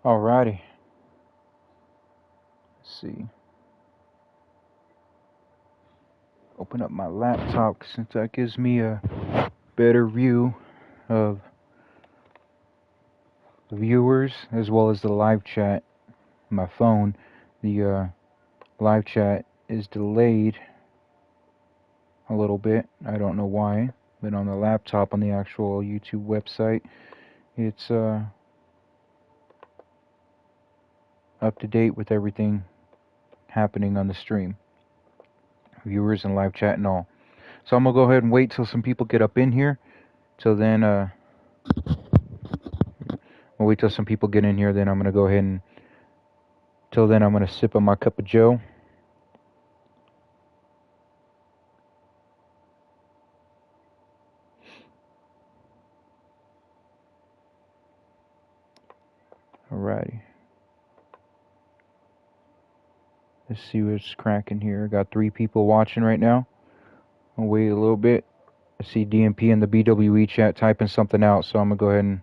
Alrighty. Let's see. Open up my laptop since that gives me a better view of the viewers as well as the live chat. My phone, the live chat is delayed a little bit. I don't know why, but on the laptop on the actual YouTube website, it's up to date with everything happening on the stream, viewers and live chat and all. So I'm gonna go ahead and wait till some people get up in here. Till then, I'll wait till some people get in here. Then I'm gonna go ahead and till then I'm gonna sip on my cup of Joe. Alrighty. Let's see what's cracking here. Got 3 people watching right now. I'll wait a little bit. I see DMP in the BWE chat typing something out, so I'm gonna go ahead and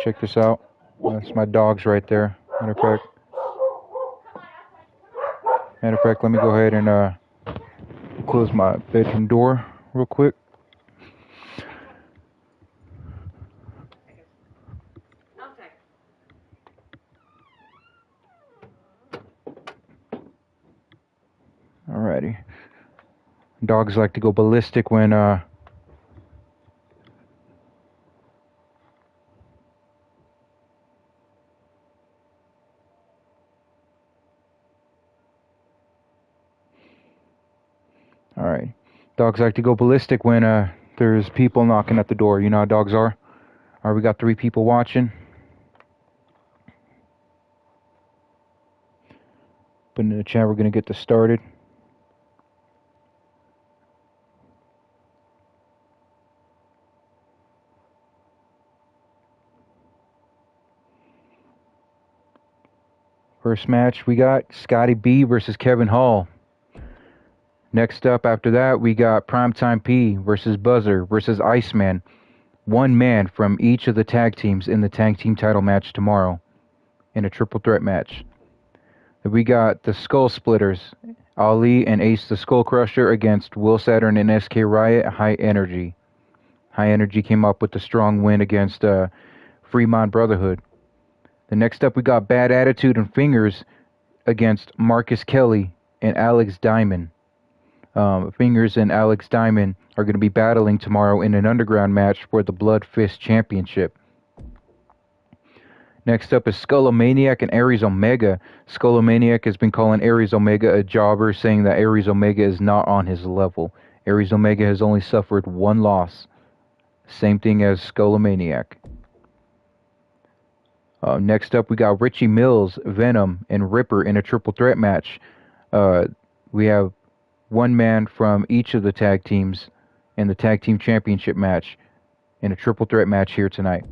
check this out. That's my dogs right there. Matter of fact, let me go ahead and close my bedroom door real quick. Alrighty. Dogs like to go ballistic when Alright. Dogs like to go ballistic when there's people knocking at the door. You know how dogs are. Alright, we got 3 people watching. But in the chat, we're gonna get this started. First match we got Scotty B versus Kevin Hall. Next up after that we got Primetime P versus Buzzer versus Iceman. 1 man from each of the tag teams in the tag team title match tomorrow in a triple threat match. Then we got the Skull Splitters, Ali and Ace the Skull Crusher against Will Saturn and SK Riot, High Energy. High Energy came up with a strong win against Fremont Brotherhood. The next up we got Bad Attitude and Fingers against Marcus Kelly and Alex Diamond. Fingers and Alex Diamond are going to be battling tomorrow in an underground match for the Blood Fist Championship. Next up is Skullomaniac and Aries Omega. Skullomaniac has been calling Aries Omega a jobber, saying that Aries Omega is not on his level. Aries Omega has only suffered 1 loss. Same thing as Skullomaniac. Next up, we got Richie Mills, Venom, and Ripper in a triple threat match. We have 1 man from each of the tag teams in the tag team championship match in a triple threat match here tonight.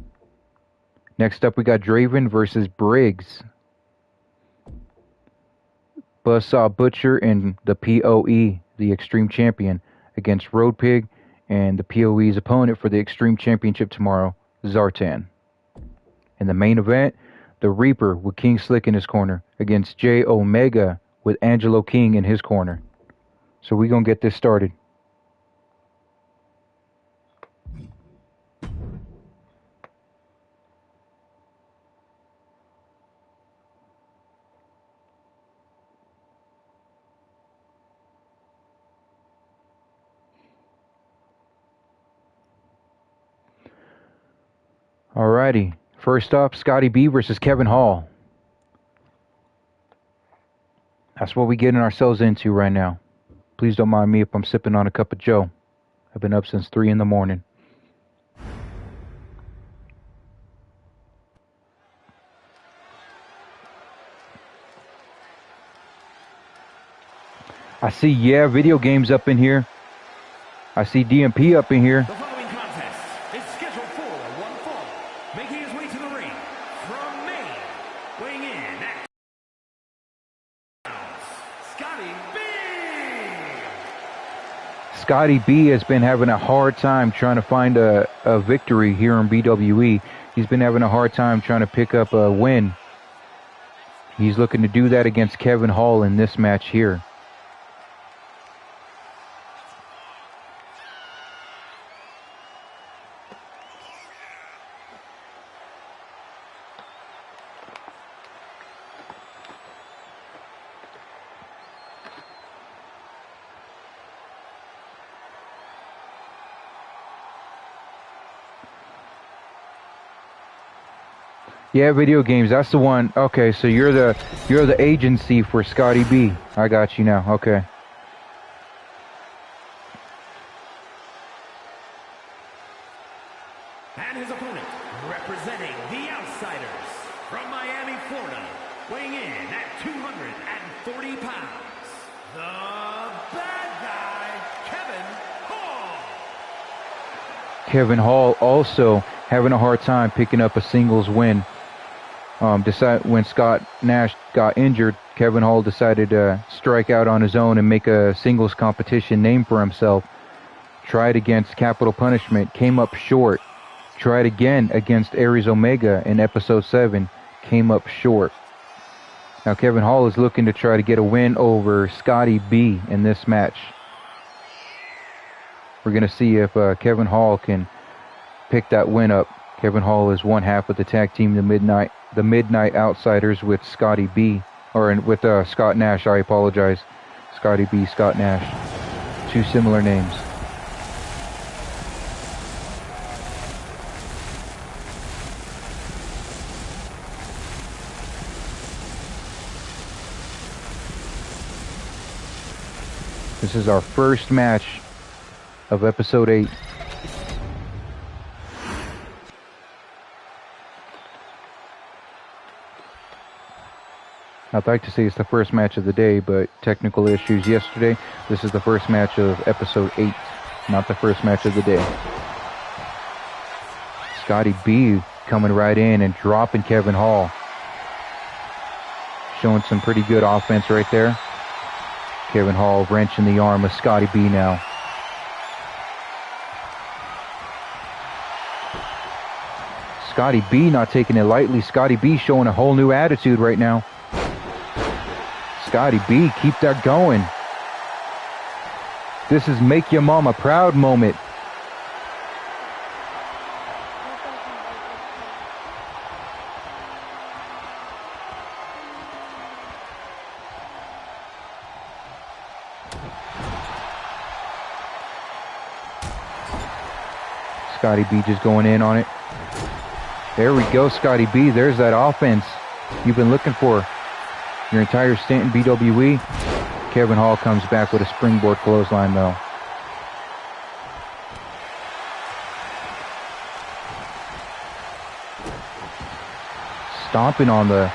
Next up, we got Draven versus Briggs. Buzzsaw Butcher and the POE, the Extreme Champion, against Road Pig and the POE's opponent for the Extreme Championship tomorrow, Zartan. In the main event, the Reaper with King Slick in his corner against J Omega with Angelo King in his corner. So we're going to get this started. Alrighty. First up, Scotty B versus Kevin Hall. That's what we're getting ourselves into right now. Please don't mind me if I'm sipping on a cup of Joe. I've been up since 3 in the morning. I see, video games up in here. I see DMP up in here. The following contest is scheduled for 1 fall. Making his way to the ring from Maine, weighing in at Scotty B. Scotty B has been having a hard time trying to find a victory here in BWE. He's been having a hard time trying to pick up a win. He's looking to do that against Kevin Hall in this match here. Yeah, video games. That's the one. Okay, so you're the agency for Scotty B. I got you now. Okay. And his opponent, representing the Outsiders from Miami, Florida, weighing in at 240 pounds, the bad guy, Kevin Hall. Kevin Hall also having a hard time picking up a singles win. When Scott Nash got injured, Kevin Hall decided to strike out on his own and make a singles competition name for himself. Tried against Capital Punishment, came up short. Tried again against Aries Omega in episode 7, came up short. Now Kevin Hall is looking to try to get a win over Scotty B in this match. We're going to see if Kevin Hall can pick that win up. Kevin Hall is one half of the tag team, the Midnight Outsiders, with Scotty B, or with Scott Nash. I apologize. Scotty B, Scott Nash. Two similar names. This is our first match of episode 8. I'd like to say it's the first match of the day, but technical issues yesterday. This is the first match of episode 8, not the first match of the day. Scotty B coming right in and dropping Kevin Hall. Showing some pretty good offense right there. Kevin Hall wrenching the arm of Scotty B now. Scotty B not taking it lightly. Scotty B showing a whole new attitude right now. Scotty B, keep that going. This is make your mama proud moment. Scotty B just going in on it. There we go, Scotty B. There's that offense you've been looking for your entire stint in BWE. Kevin Hall comes back with a springboard clothesline, though. Stomping on it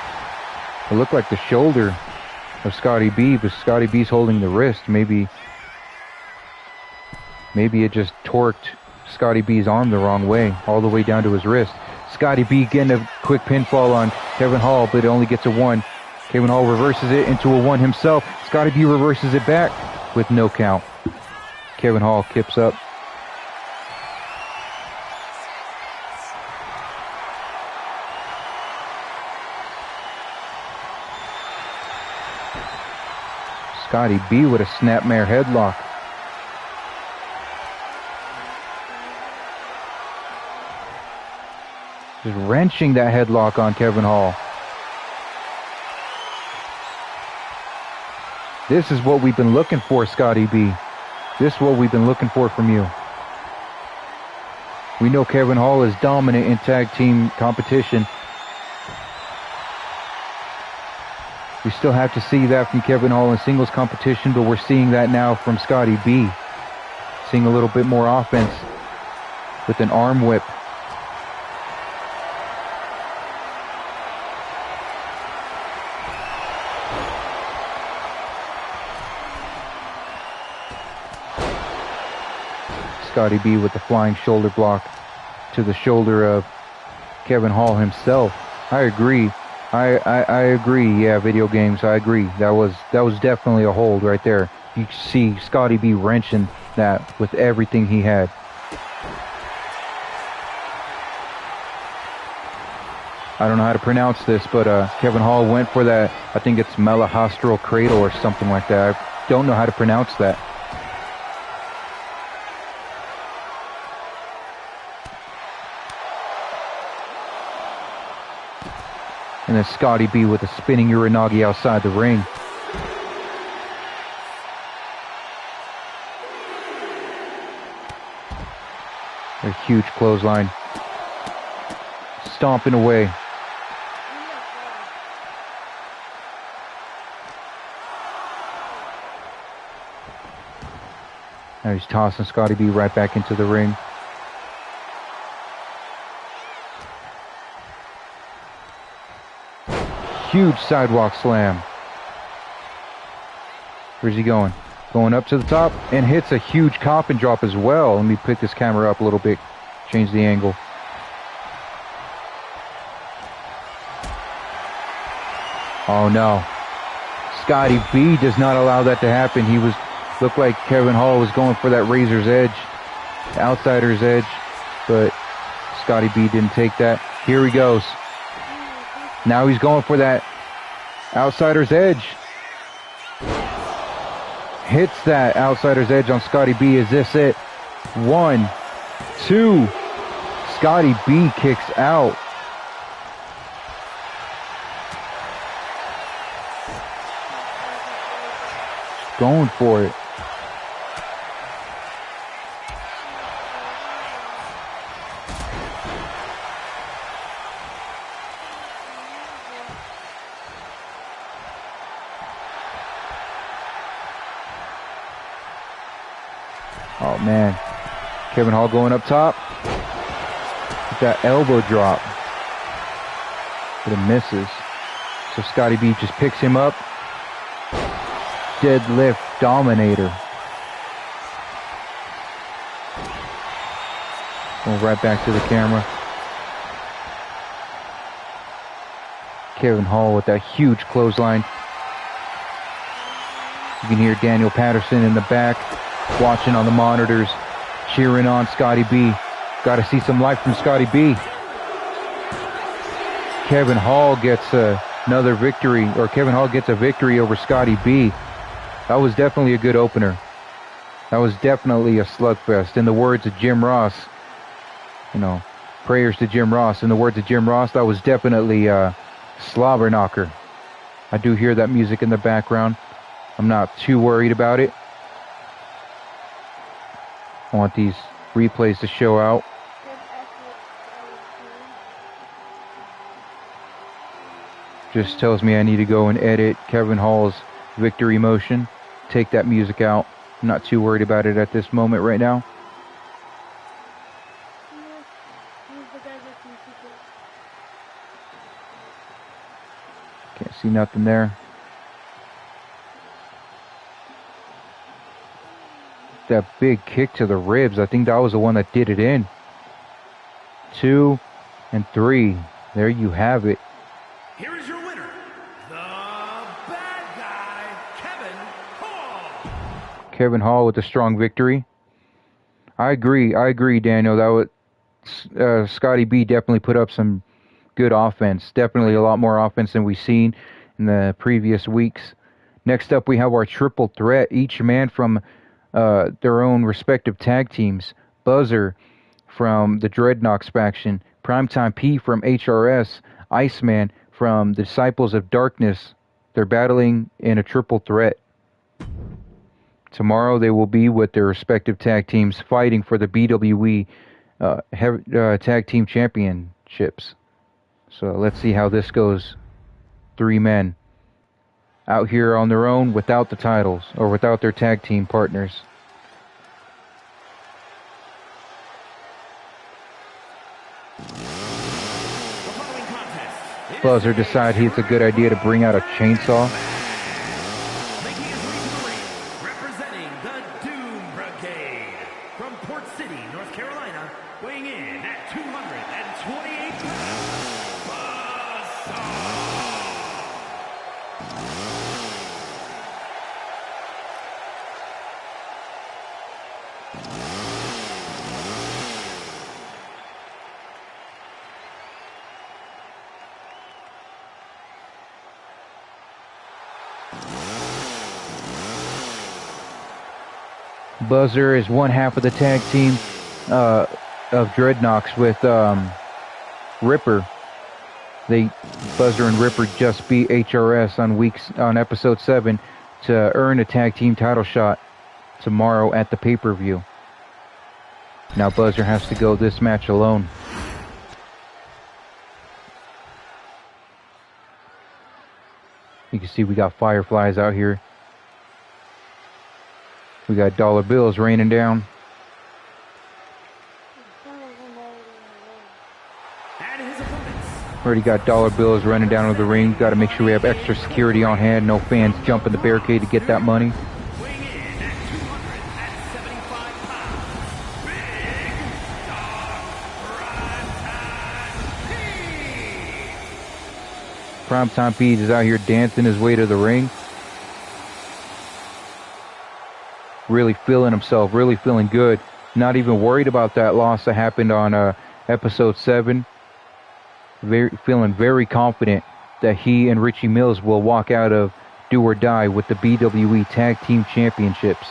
looked like the shoulder of Scotty B, but Scotty B's holding the wrist. Maybe it just torqued Scotty B's arm the wrong way, all the way down to his wrist. Scotty B getting a quick pinfall on Kevin Hall, but it only gets a 1. Kevin Hall reverses it into a 1 himself. Scotty B reverses it back with no count. Kevin Hall kips up. Scotty B with a snapmare headlock. Just wrenching that headlock on Kevin Hall. This is what we've been looking for, Scotty B. This is what we've been looking for from you. We know Kevin Hall is dominant in tag team competition. We still have to see that from Kevin Hall in singles competition, but we're seeing that now from Scotty B. Seeing a little bit more offense with an arm whip. Scotty B with the flying shoulder block to the shoulder of Kevin Hall himself. I agree. I agree. Yeah, video games. I agree. That was definitely a hold right there. You see Scotty B wrenching that with everything he had. I don't know how to pronounce this, but Kevin Hall went for that. I think it's Malahastral Cradle or something like that. I don't know how to pronounce that. And then Scotty B with a spinning Uranagi outside the ring. A huge clothesline. Stomping away. Now he's tossing Scotty B right back into the ring. Huge sidewalk slam. Where's he going? Going up to the top and hits a huge coffin drop as well. Let me pick this camera up a little bit. Change the angle. Oh no. Scotty B does not allow that to happen. Looked like Kevin Hall was going for that razor's edge, outsider's edge, but Scotty B didn't take that. Here he goes. Now he's going for that outsider's edge. Hits that outsider's edge on Scotty B. Is this it? 1, 2. Scotty B kicks out. Going for it. Oh man. Kevin Hall going up top. With that elbow drop. But it misses. So Scotty B just picks him up. Deadlift dominator. Going right back to the camera. Kevin Hall with that huge clothesline. You can hear Daniel Patterson in the back, watching on the monitors, cheering on Scotty B. Got to see some life from Scotty B. Kevin Hall gets another victory, or Kevin Hall gets a victory over Scotty B. That was definitely a good opener. That was definitely a slugfest. In the words of Jim Ross, prayers to Jim Ross. In the words of Jim Ross, that was definitely a slobber knocker. I do hear that music in the background. I'm not too worried about it. I want these replays to show out. Just tells me I need to go and edit Kevin Hall's victory motion. Take that music out. I'm not too worried about it at this moment right now. Can't see nothing there. That big kick to the ribs. I think that was the one that did it in. 2 and 3. There you have it. Here is your winner, the bad guy, Kevin Hall. Kevin Hall with a strong victory. I agree, Daniel. That was Scotty B definitely put up some good offense. Definitely a lot more offense than we've seen in the previous weeks. Next up, we have our triple threat. Each man from their own respective tag teams. Buzzer from the Dreadnoks faction. Primetime P from HRS. Iceman from the Disciples of Darkness. They're battling in a triple threat. Tomorrow they will be with their respective tag teams fighting for the BWE tag team championships. So let's see how this goes. 3 men out here on their own without the titles or without their tag team partners. Buzzer decides it's a good idea to bring out a chainsaw. Making his way to the ring, representing the Doom Brigade from Port City, North Carolina, weighing in at 228 pounds, Buzzer is one half of the tag team of Dreadnoks with Ripper. Buzzer and Ripper just beat HRS on episode 7 to earn a tag team title shot tomorrow at the pay-per-view. Now Buzzer has to go this match alone. You can see we got fireflies out here. We got dollar bills raining down. Already got dollar bills running down to the ring. Got to make sure we have extra security on hand. No fans jumping the barricade to get that money. Primetime Pete is out here dancing his way to the ring. Really feeling himself, really feeling good. Not even worried about that loss that happened on episode 7. Feeling very confident that he and Richie Mills will walk out of Do or Die with the BWE Tag Team Championships.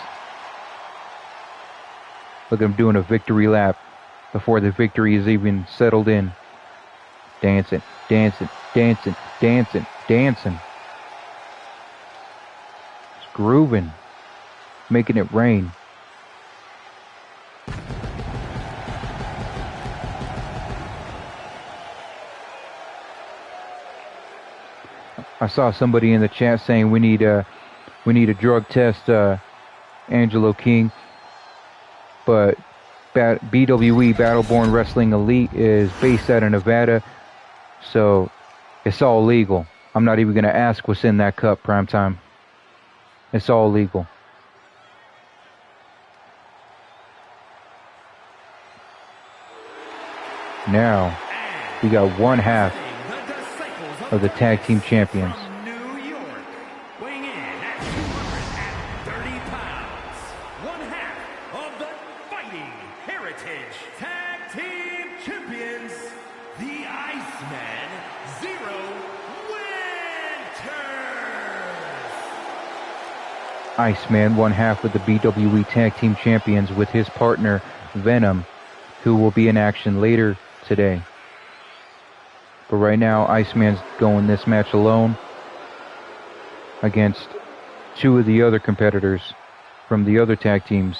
Look at him doing a victory lap before the victory is even settled in. Dancing, dancing, dancing, dancing, dancing. It's grooving. Making it rain. I saw somebody in the chat saying we need a drug test Angelo King, but BWE Battleborn Wrestling Elite is based out of Nevada, so it's all legal. I'm not even going to ask what's in that cup, Primetime. It's all legal. Now, we got one half of the tag team champions. From New York, weighing in at 230 pounds, one half of the Fighting Heritage Tag Team Champions, the Iceman, Zero Winters. Iceman, one half of the BWE Tag Team Champions, with his partner Venom, who will be in action later today. But right now, Iceman's going this match alone against two of the other competitors from the other tag teams,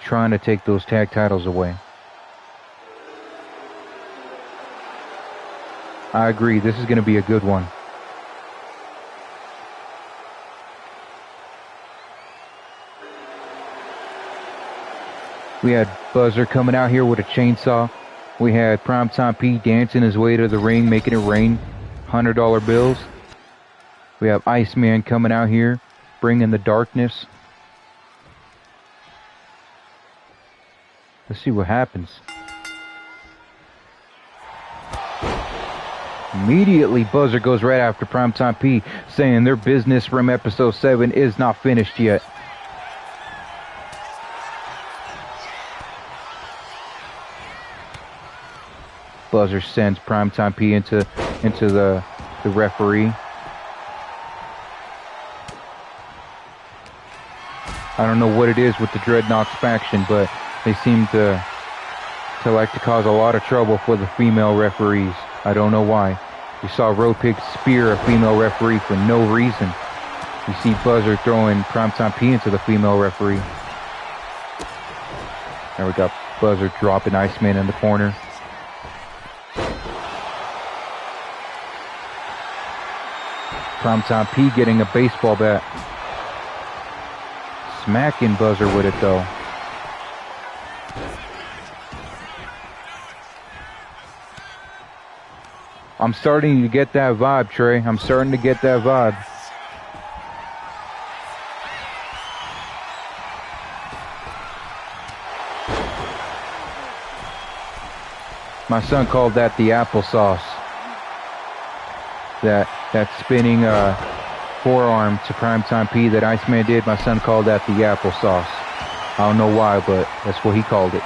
trying to take those tag titles away. I agree, this is going to be a good one. We had Buzzer coming out here with a chainsaw. We had Primetime Pete dancing his way to the ring, making it rain, $100 bills. We have Iceman coming out here, bringing the darkness. Let's see what happens. Immediately, Buzzer goes right after Primetime Pete, saying their business from episode 7 is not finished yet. Buzzer sends Primetime P into the referee. I don't know what it is with the Dreadnoks faction, but they seem to like to cause a lot of trouble for the female referees. I don't know why. We saw Road Pig spear a female referee for no reason. You see Buzzer throwing Primetime P into the female referee. And we got Buzzer dropping Iceman in the corner. Primetime P getting a baseball bat. Smacking Buzzer with it though. I'm starting to get that vibe, Trey. I'm starting to get that vibe. My son called that the applesauce. That spinning forearm to Primetime P that Iceman did, my son called that the applesauce. I don't know why, but that's what he called it.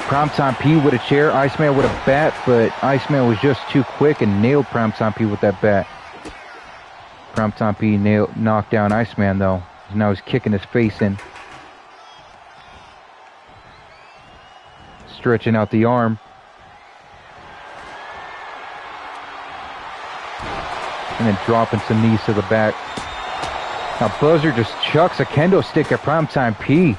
Primetime P with a chair, Iceman with a bat, but Iceman was just too quick and nailed Primetime P with that bat. Primetime P knocked down Iceman though. Now he's kicking his face in. Stretching out the arm. And then dropping some knees to the back. Now Buzzer just chucks a kendo stick at Primetime P.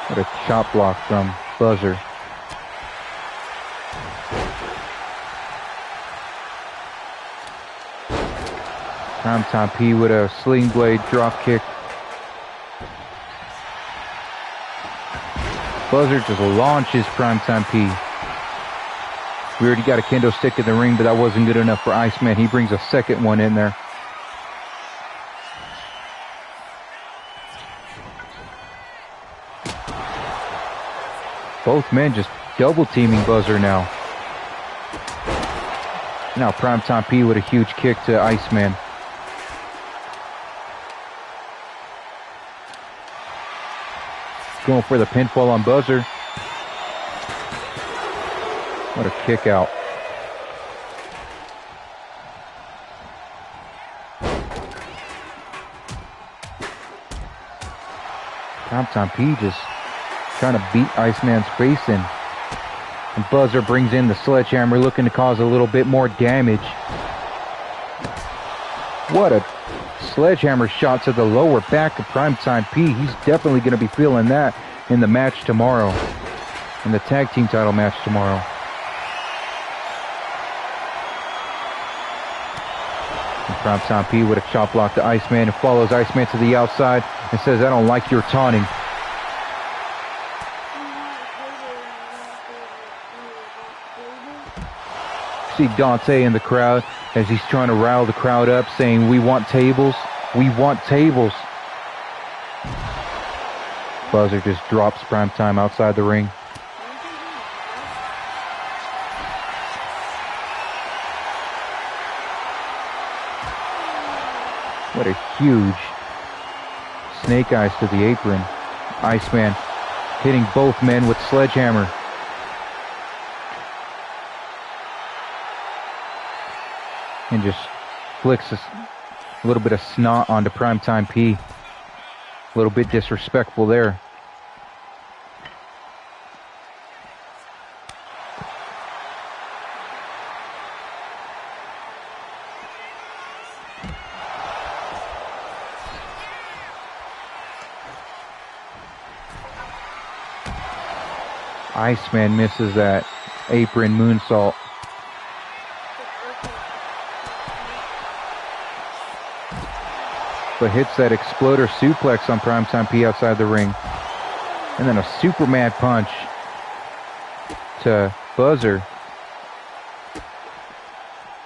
What a chop block from Buzzer. Primetime P with a sling blade drop kick. Buzzer just launches Primetime P. We already got a kendo stick in the ring, but that wasn't good enough for Iceman. He brings a second one in there. Both men just double teaming Buzzer now. Now Primetime P with a huge kick to Iceman. Going for the pinfall on Buzzer. What a kick out. Primetime P just trying to beat Iceman's face in. And Buzzer brings in the sledgehammer, looking to cause a little bit more damage. What a sledgehammer shot to the lower back of Primetime P. He's definitely going to be feeling that in the match tomorrow. In the tag team title match tomorrow. And Primetime P with a chop block to Iceman and follows Iceman to the outside and says, "I don't like your taunting." See Dante in the crowd as he's trying to rile the crowd up, saying, "We want tables. We want tables." Buzzer just drops Primetime outside the ring. What a huge snake eyes to the apron. Iceman hitting both men with sledgehammer. And just flicks a little bit of snot onto Primetime P. A little bit disrespectful there. Iceman misses that apron moonsault. But hits that exploder suplex on Primetime P outside the ring. And then a Superman punch to Buzzer.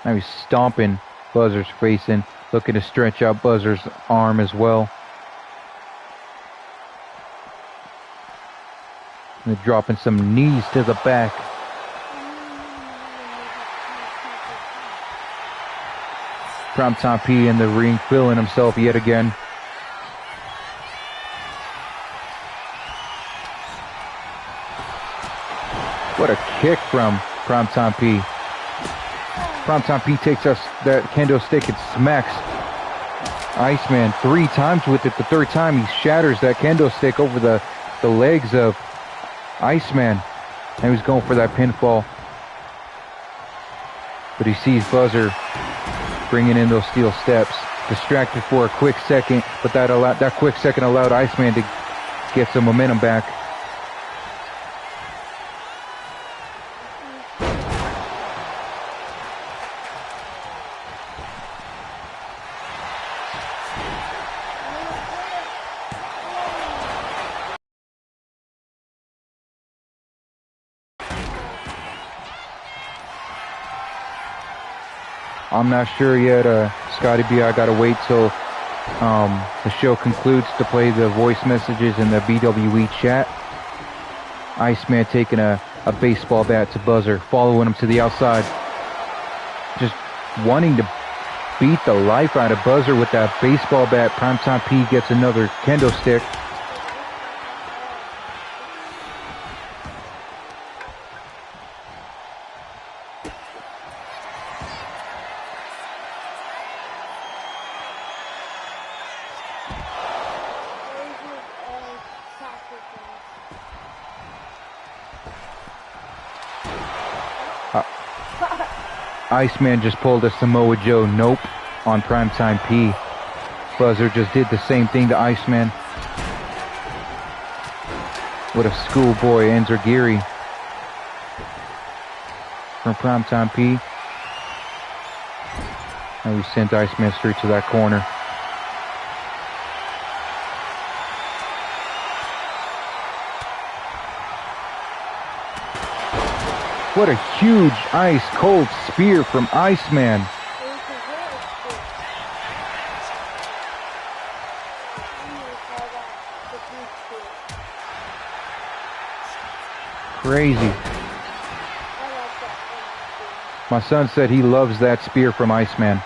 Now he's stomping Buzzer's face in, looking to stretch out Buzzer's arm as well. And dropping some knees to the back. Primetime P in the ring, feeling himself yet again. What a kick from Primetime P. Primetime P takes us that kendo stick and smacks Iceman 3 times with it. The third time he shatters that kendo stick over the legs of Iceman. And he's going for that pinfall. But he sees Buzzer bringing in those steel steps. Distracted for a quick second, but that quick second allowed Iceman to get some momentum back. I'm not sure yet, Scotty B. I gotta wait till the show concludes to play the voice messages in the BWE chat. Iceman taking a baseball bat to Buzzer, following him to the outside. Just wanting to beat the life out of Buzzer with that baseball bat. Primetime P gets another kendo stick. Iceman just pulled a Samoa Joe nope on Primetime P. Buzzer just did the same thing to Iceman. What a schoolboy enziguri from Primetime P. And we sent Iceman straight to that corner. What a huge ice-cold spear from Iceman. Crazy. My son said he loves that spear from Iceman.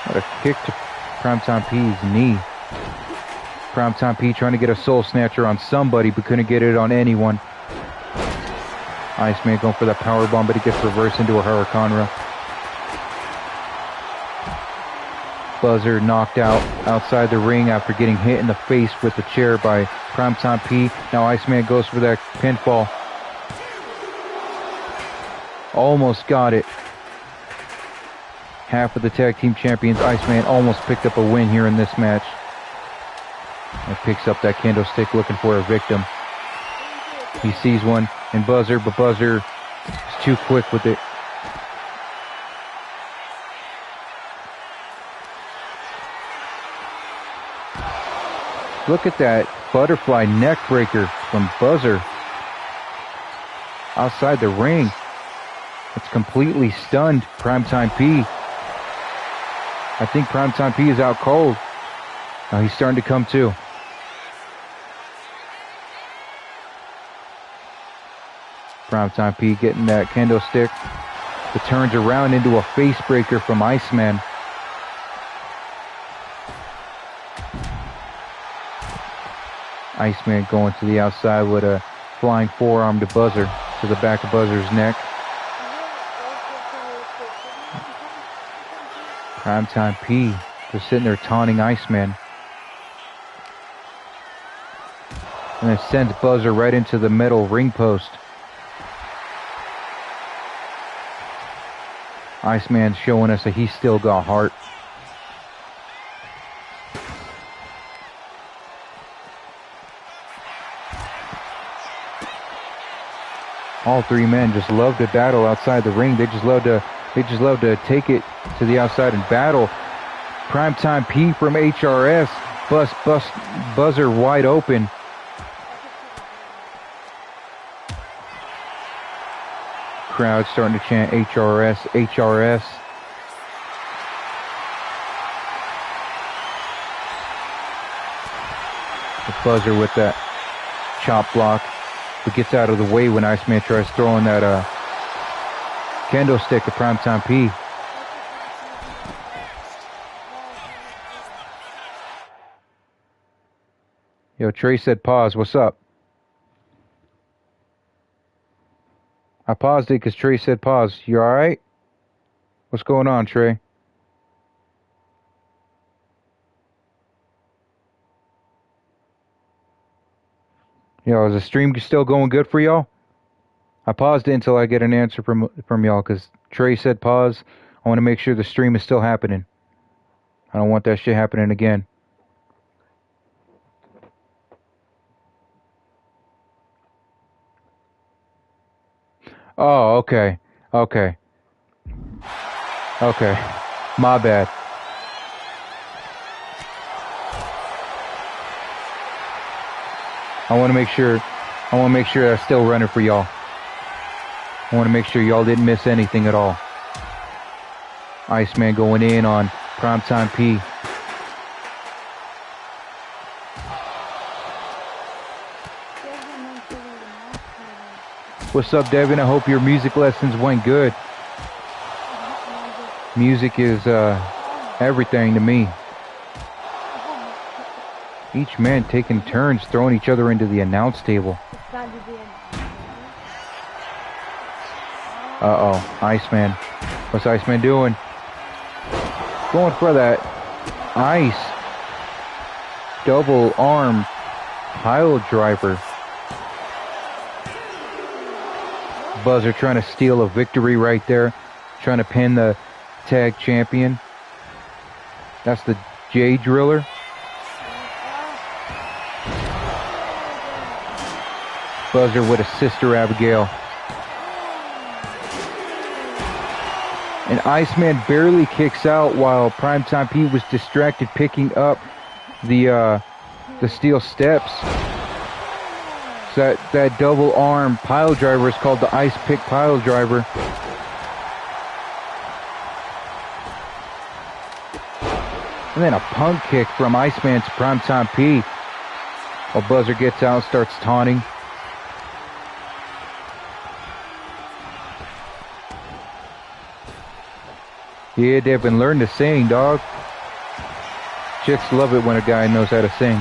What a kick to Primetime P's knee. Primetime P trying to get a soul snatcher on somebody but couldn't get it on anyone. Iceman going for that power bomb, but he gets reversed into a Hurricanrana. Buzzer knocked out outside the ring after getting hit in the face with the chair by Primetime P. Now Iceman goes for that pinfall. Almost got it. Half of the tag team champions, Iceman, almost picked up a win here in this match. And picks up that kendo stick looking for a victim. He sees one in Buzzer, but Buzzer is too quick with it. Look at that butterfly neck breaker from Buzzer. Outside the ring. It's completely stunned Primetime P. I think Primetime P is out cold. Now he's starting to come to. Primetime P getting that kendo stick. It turns around into a face breaker from Iceman. Iceman going to the outside with a flying forearm to Buzzer, to the back of Buzzer's neck. Primetime P just sitting there taunting Iceman. And it sends Buzzer right into the metal ring post. Iceman showing us that he's still got heart. All three men just love to battle outside the ring. They just love to take it to the outside and battle. Primetime P from HRS Buzzer wide open. Crowd starting to chant HRS, HRS. The Buzzer with that chop block. It gets out of the way when Iceman tries throwing that kendo stick at Primetime P. Yo, Trey said pause. What's up? I paused it because Trey said pause. You alright? What's going on, Trey? Yo, is the stream still going good for y'all? I paused it until I get an answer from y'all because Trey said pause. I want to make sure the stream is still happening. I don't want that shit happening again. Oh, okay. Okay. Okay. My bad. I want to make sure that's still running for y'all. I want to make sure y'all didn't miss anything at all. Iceman going in on Primetime P. What's up, Devin? I hope your music lessons went good. Music is everything to me. Each man taking turns throwing each other into the announce table. Uh-oh, Iceman. What's Iceman doing? Going for that ice double arm pile driver. Buzzer trying to steal a victory right there, trying to pin the tag champion. That's the J Driller. Buzzer with a Sister Abigail. And Iceman barely kicks out while Primetime Pete was distracted picking up the steel steps. So that double arm pile driver is called the Ice Pick Pile Driver. And then a punk kick from Iceman to Primetime Pete. While Buzzer gets out and starts taunting. Yeah, Devin, learn to sing, dog. Chicks love it when a guy knows how to sing.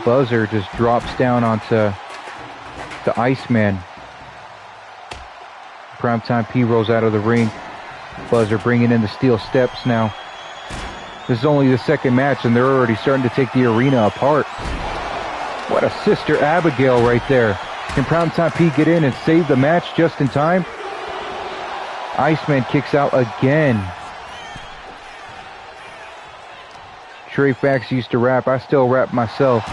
Buzzer just drops down onto the Iceman. Primetime P rolls out of the ring. Buzzer bringing in the steel steps now. This is only the second match and they're already starting to take the arena apart. What a Sister Abigail right there. Can Primetime P get in and save the match just in time? Iceman kicks out again. Trey Fax used to rap. I still rap myself.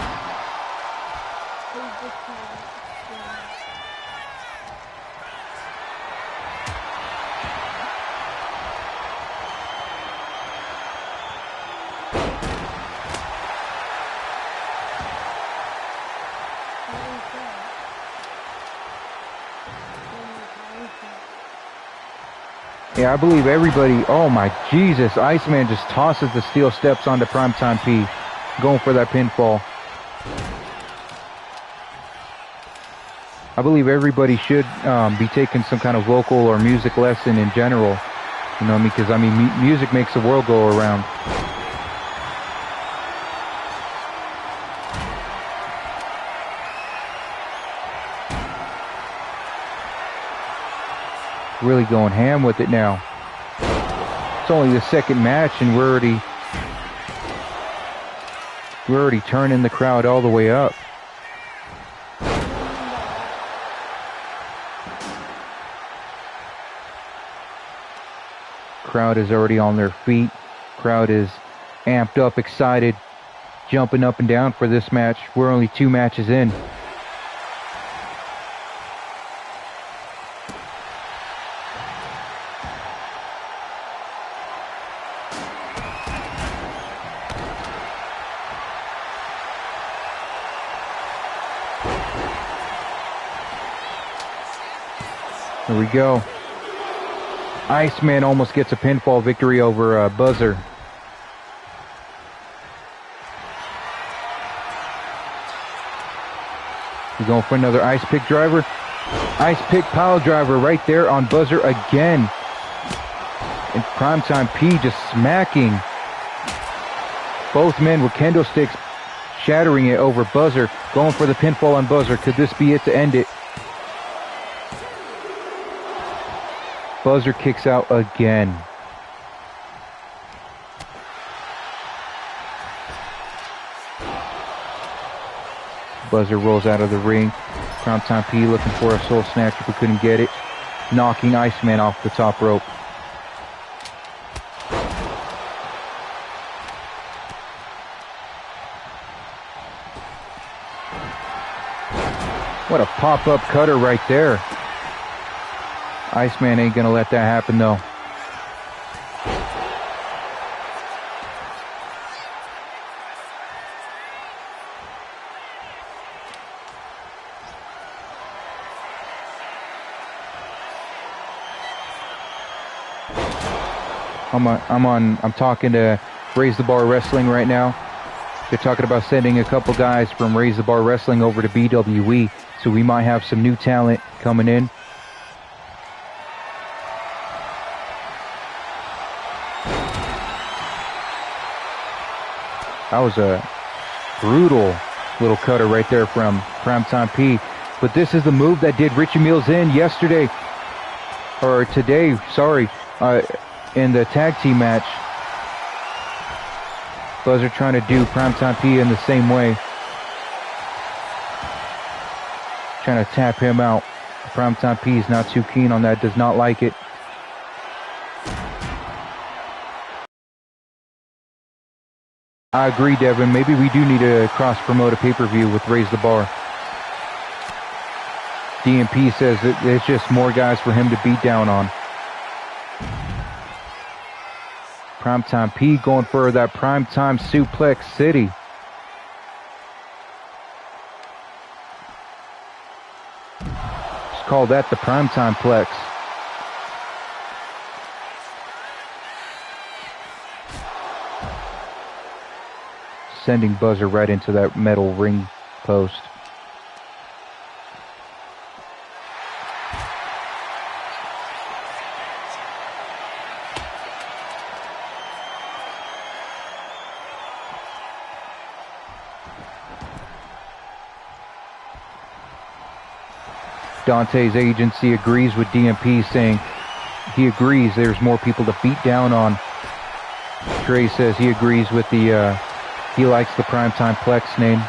Yeah, I believe everybody. Oh my Jesus, Iceman just tosses the steel steps onto Primetime P, going for that pinfall. I believe everybody should be taking some kind of vocal or music lesson in general. You know what I mean? Because I mean, music makes the world go around. Really going ham with it now. It's only the second match and we're already turning the crowd all the way up. Crowd is already on their feet. Crowd is amped up, excited, jumping up and down for this match. We're only 2 matches in. Here we go. Iceman almost gets a pinfall victory over Buzzer. He's going for another Ice Pick driver. Ice Pick pile driver right there on Buzzer again. And Primetime P just smacking both men with kendo sticks, shattering it over Buzzer. Going for the pinfall on Buzzer. Could this be it to end it? Buzzer kicks out again. Buzzer rolls out of the ring. Primetime P looking for a soul snatcher but couldn't get it. Knocking Iceman off the top rope. What a pop-up cutter right there. Iceman ain't gonna let that happen though. I'm talking to Raise the Bar Wrestling right now. They're talking about sending a couple guys from Raise the Bar Wrestling over to BWE, so we might have some new talent coming in. That was a brutal little cutter right there from Primetime P. But this is the move that did Richie Mills in yesterday. or today, sorry, in the tag team match. Buzzer trying to do Primetime P in the same way. Trying to tap him out. Primetime P is not too keen on that, does not like it. I agree, Devin. Maybe we do need to cross-promote a pay-per-view with Raise the Bar. DMP says that there's just more guys for him to beat down on. Primetime P going for that Primetime Suplex City. Just call that the Primetime Plex. Sending Buzzer right into that metal ring post. Dante's agency agrees with DMP, saying he agrees there's more people to beat down on. Trey says he agrees with the, he likes the Primetime Plex name.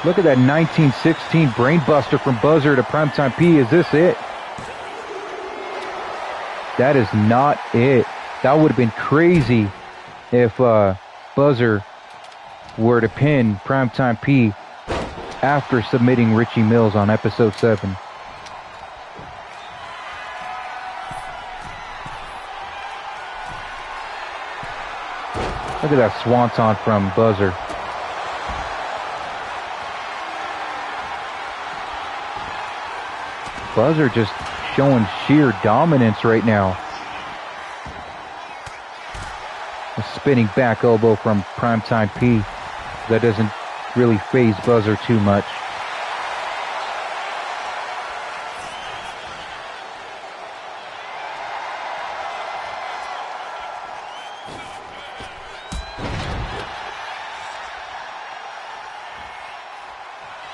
Look at that 1916 brainbuster from Buzzer to Primetime P. Is this it? That is not it. That would have been crazy if Buzzer were to pin Primetime P after submitting Richie Mills on episode 7. Look at that swanton from Buzzer. Buzzer just showing sheer dominance right now. A spinning back elbow from Primetime P. That doesn't really phase Buzzer too much.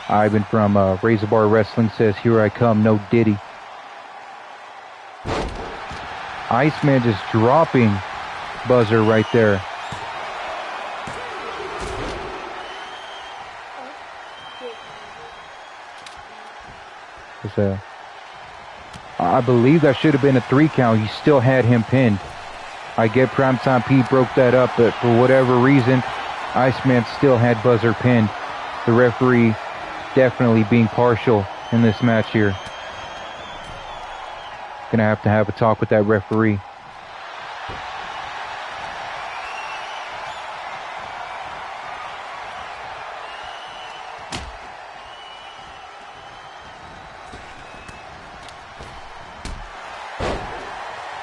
Ivan from Razor Bar Wrestling says, "Here I come, no Diddy." Iceman just dropping Buzzer right there. I believe that should have been a 3 count. He still had him pinned. I get Primetime P broke that up, but for whatever reason, Iceman still had Buzzer pinned. The referee definitely being partial in this match here. Gonna have a talk with that referee.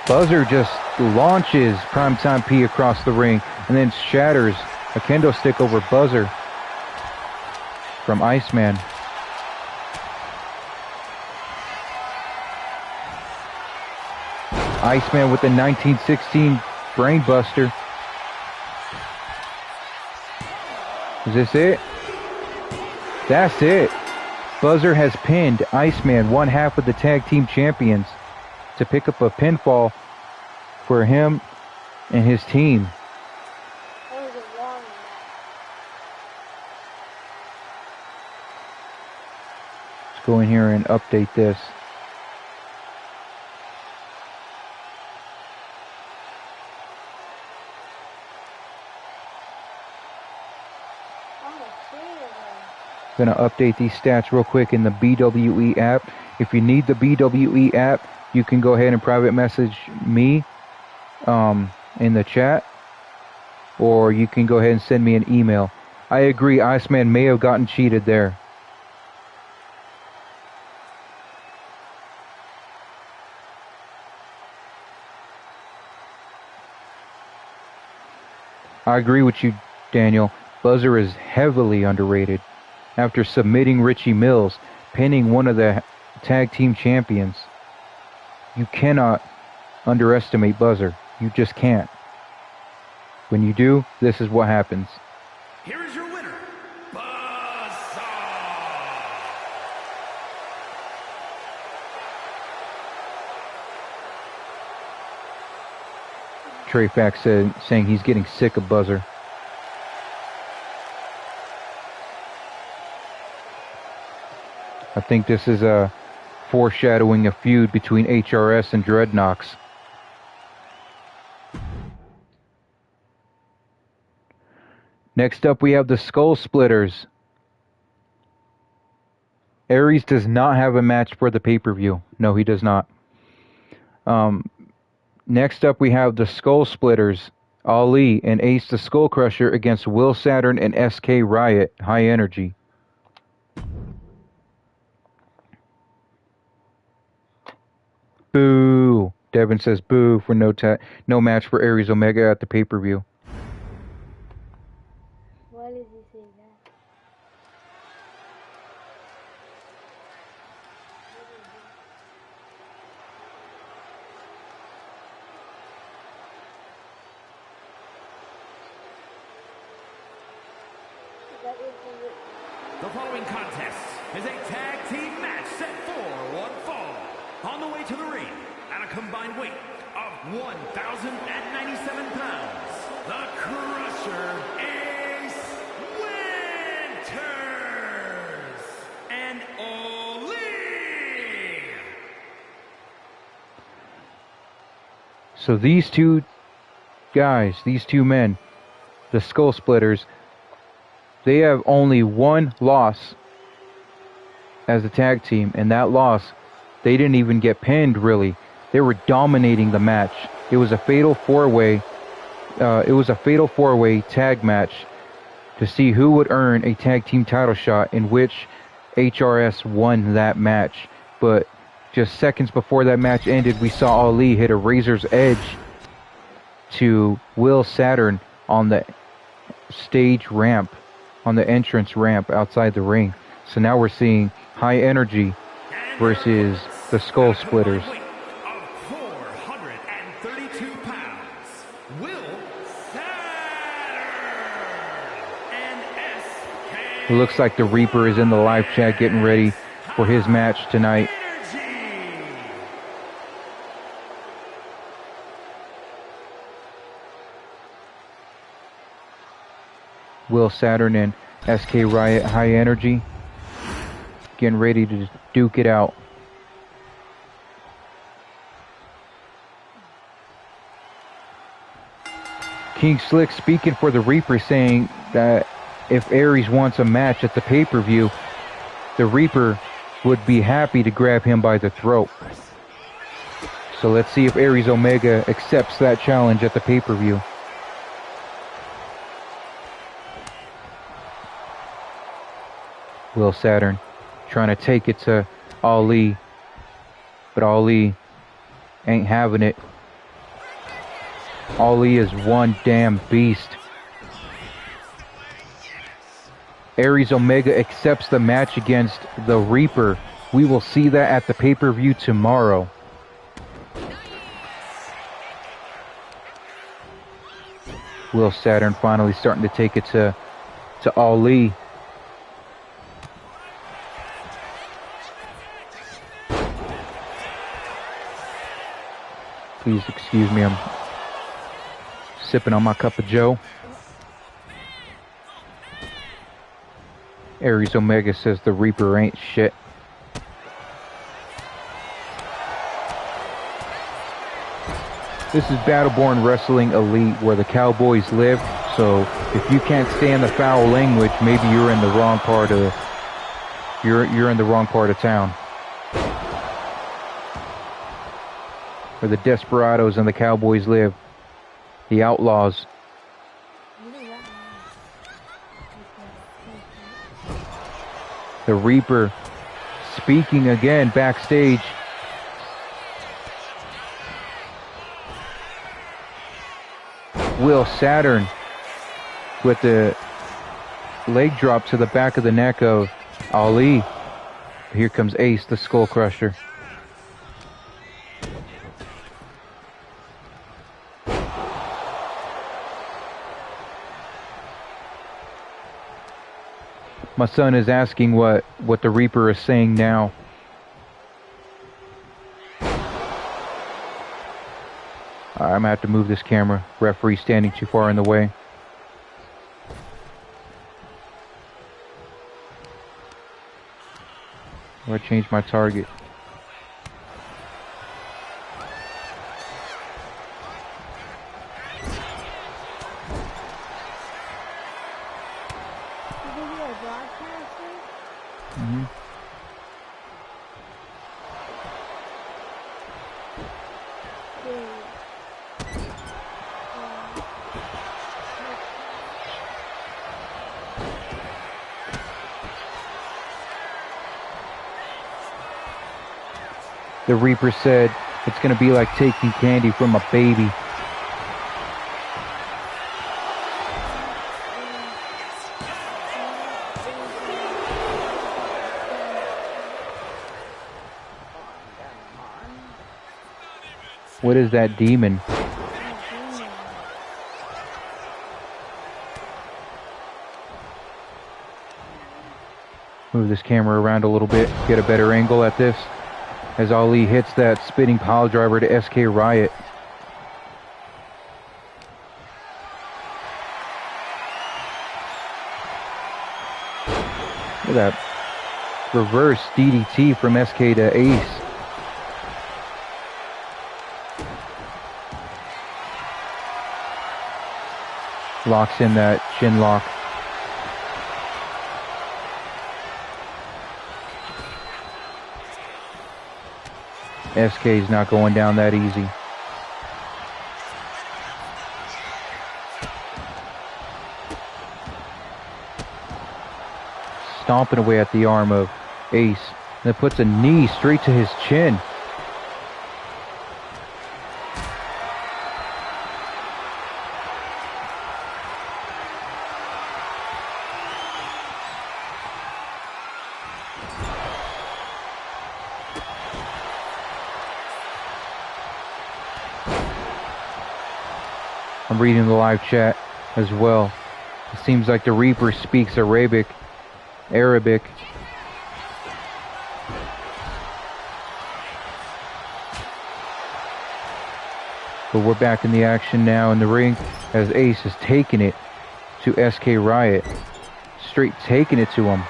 Buzzer just launches Primetime P across the ring and then shatters a kendo stick over Buzzer from Iceman. Iceman with the 1916 brainbuster. Is this it? That's it. Buzzer has pinned Iceman, one half of the tag team champions, to pick up a pinfall for him and his team. That was a long match. Let's go in here and update this. Going to update these stats real quick in the BWE app. If you need the BWE app, you can go ahead and private message me in the chat, or you can go ahead and send me an email. I agree, Iceman may have gotten cheated there. I agree with you, Daniel. Buzzer is heavily underrated. After submitting Richie Mills, pinning one of the tag team champions, you cannot underestimate Buzzer. You just can't. When you do, this is what happens. Here is your winner, Buzzsaw. Trey Fax said, saying he's getting sick of Buzzer. I think this is foreshadowing a feud between HRS and Dreadnoks. Next up, we have the Skull Splitters. Aries does not have a match for the pay-per-view. No, he does not. Next up, we have the Skull Splitters. Ali and Ace the Skull Crusher against Will Saturn and SK Riot, High Energy. Boo! Devin says boo for no match for Aries Omega at the pay-per-view. Why did he say that? The following contest is a tag team match set for one fall. On the way to the ring, at a combined weight of 1,097 pounds, the Crusher Ace Winters and Ali. So these two guys, these two men, the Skull Splitters, they have only one loss as a tag team, and that loss, they didn't even get pinned, really. They were dominating the match. It was a fatal four-way. Tag match to see who would earn a tag team title shot, in which HRS won that match. But just seconds before that match ended, we saw Ali hit a razor's edge to Will Saturn on the stage ramp, on the entrance ramp outside the ring. So now we're seeing High Energy versus the Skull Splitters. 432 pounds, Will Saturn and SK. It looks like the Reaper is in the live chat getting ready for his match tonight. Will Saturn and SK Riot, High Energy, getting ready to duke it out. King Slick speaking for the Reaper, saying that if Aries wants a match at the pay-per-view, the Reaper would be happy to grab him by the throat. So let's see if Aries Omega accepts that challenge at the pay-per-view. Will Saturn trying to take it to Ali, but Ali ain't having it. Ali is one damn beast. Aries Omega accepts the match against the Reaper. We will see that at the pay-per-view tomorrow. Will Saturn finally starting to take it to Ali. Please excuse me, I'm sipping on my cup of joe. Aries Omega says the Reaper ain't shit. This is Battleborn Wrestling Elite, where the Cowboys live. So if you can't stand the foul language, maybe you're in the wrong part of you're in the wrong part of town. Where the Desperados and the Cowboys live. The Outlaws. The Reaper speaking again backstage. Will Saturn with the leg drop to the back of the neck of Ali. Here comes Ace, the Skull Crusher. My son is asking what the Reaper is saying now. I'm going to have to move this camera. Referee standing too far in the way. I'm going to change my target. Mm-hmm. The Reaper said it's going to be like taking candy from a baby. What is that demon? Move this camera around a little bit, get a better angle at this. As Ali hits that spinning pile driver to SK Riot. Look at that reverse DDT from SK to Ace. Locks in that chin lock. SK's not going down that easy. Stomping away at the arm of Ace. And it puts a knee straight to his chin. I'm reading the live chat as well. It seems like the Reaper speaks Arabic. But we're back in the action now in the ring as Ace is taking it to SK Riot. Straight taking it to him.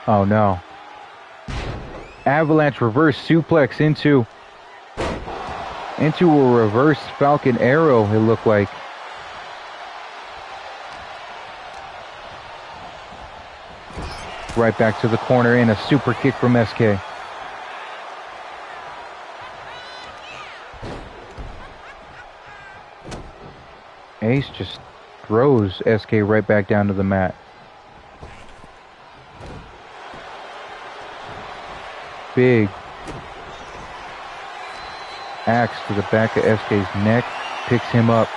Oh no. Avalanche reverse suplex into a reverse Falcon Arrow, it looked like. Right back to the corner and a super kick from SK. Ace just throws SK right back down to the mat. Big axe to the back of SK's neck, picks him up,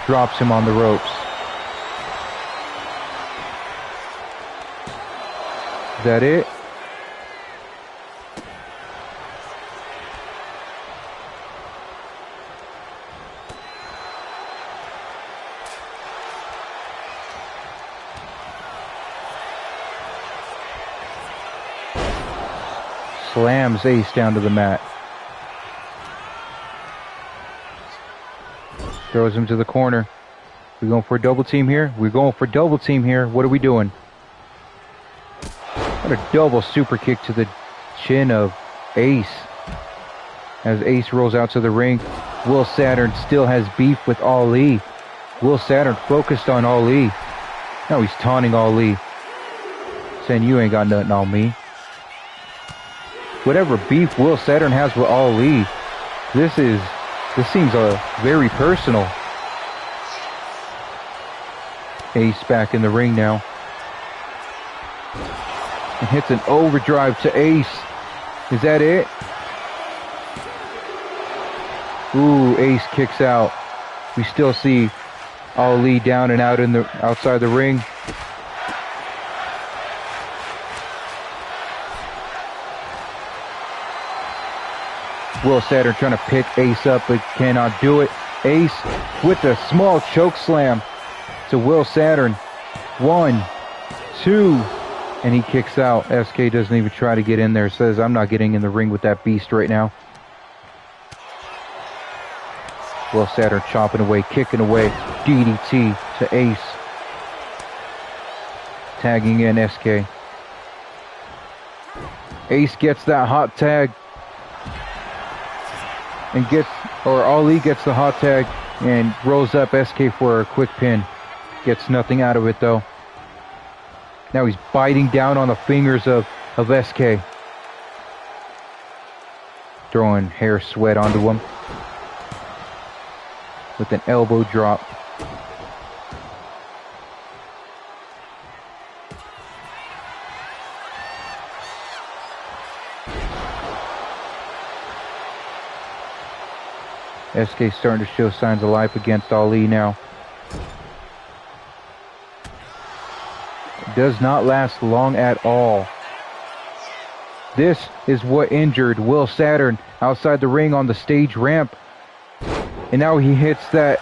drops him on the ropes. Is that it? Slams Ace down to the mat. Throws him to the corner. We going for a double team here? We're going for double team here. What are we doing? What a double super kick to the chin of Ace. As Ace rolls out to the ring, Will Saturn still has beef with Ali. Will Saturn focused on Ali. Now he's taunting Ali, saying you ain't got nothing on me. Whatever beef Will Saturn has with Ali, this seems very personal. Ace back in the ring now. And hits an overdrive to Ace. Is that it? Ooh, Ace kicks out. We still see Ali down and out outside the ring. Will Saturn trying to pick Ace up, but cannot do it. Ace with a small choke slam to Will Saturn. 1, 2, and he kicks out. SK doesn't even try to get in there. Says, I'm not getting in the ring with that beast right now. Will Saturn chopping away, kicking away. DDT to Ace. Tagging in SK. Ace gets that hot tag. And Ali gets the hot tag and rolls up SK for a quick pin. Gets nothing out of it though. Now he's biting down on the fingers of SK. Throwing hair sweat onto him. With an elbow drop. SK starting to show signs of life against Ali now. Does not last long at all. This is what injured Will Saturn outside the ring on the stage ramp. And now he hits that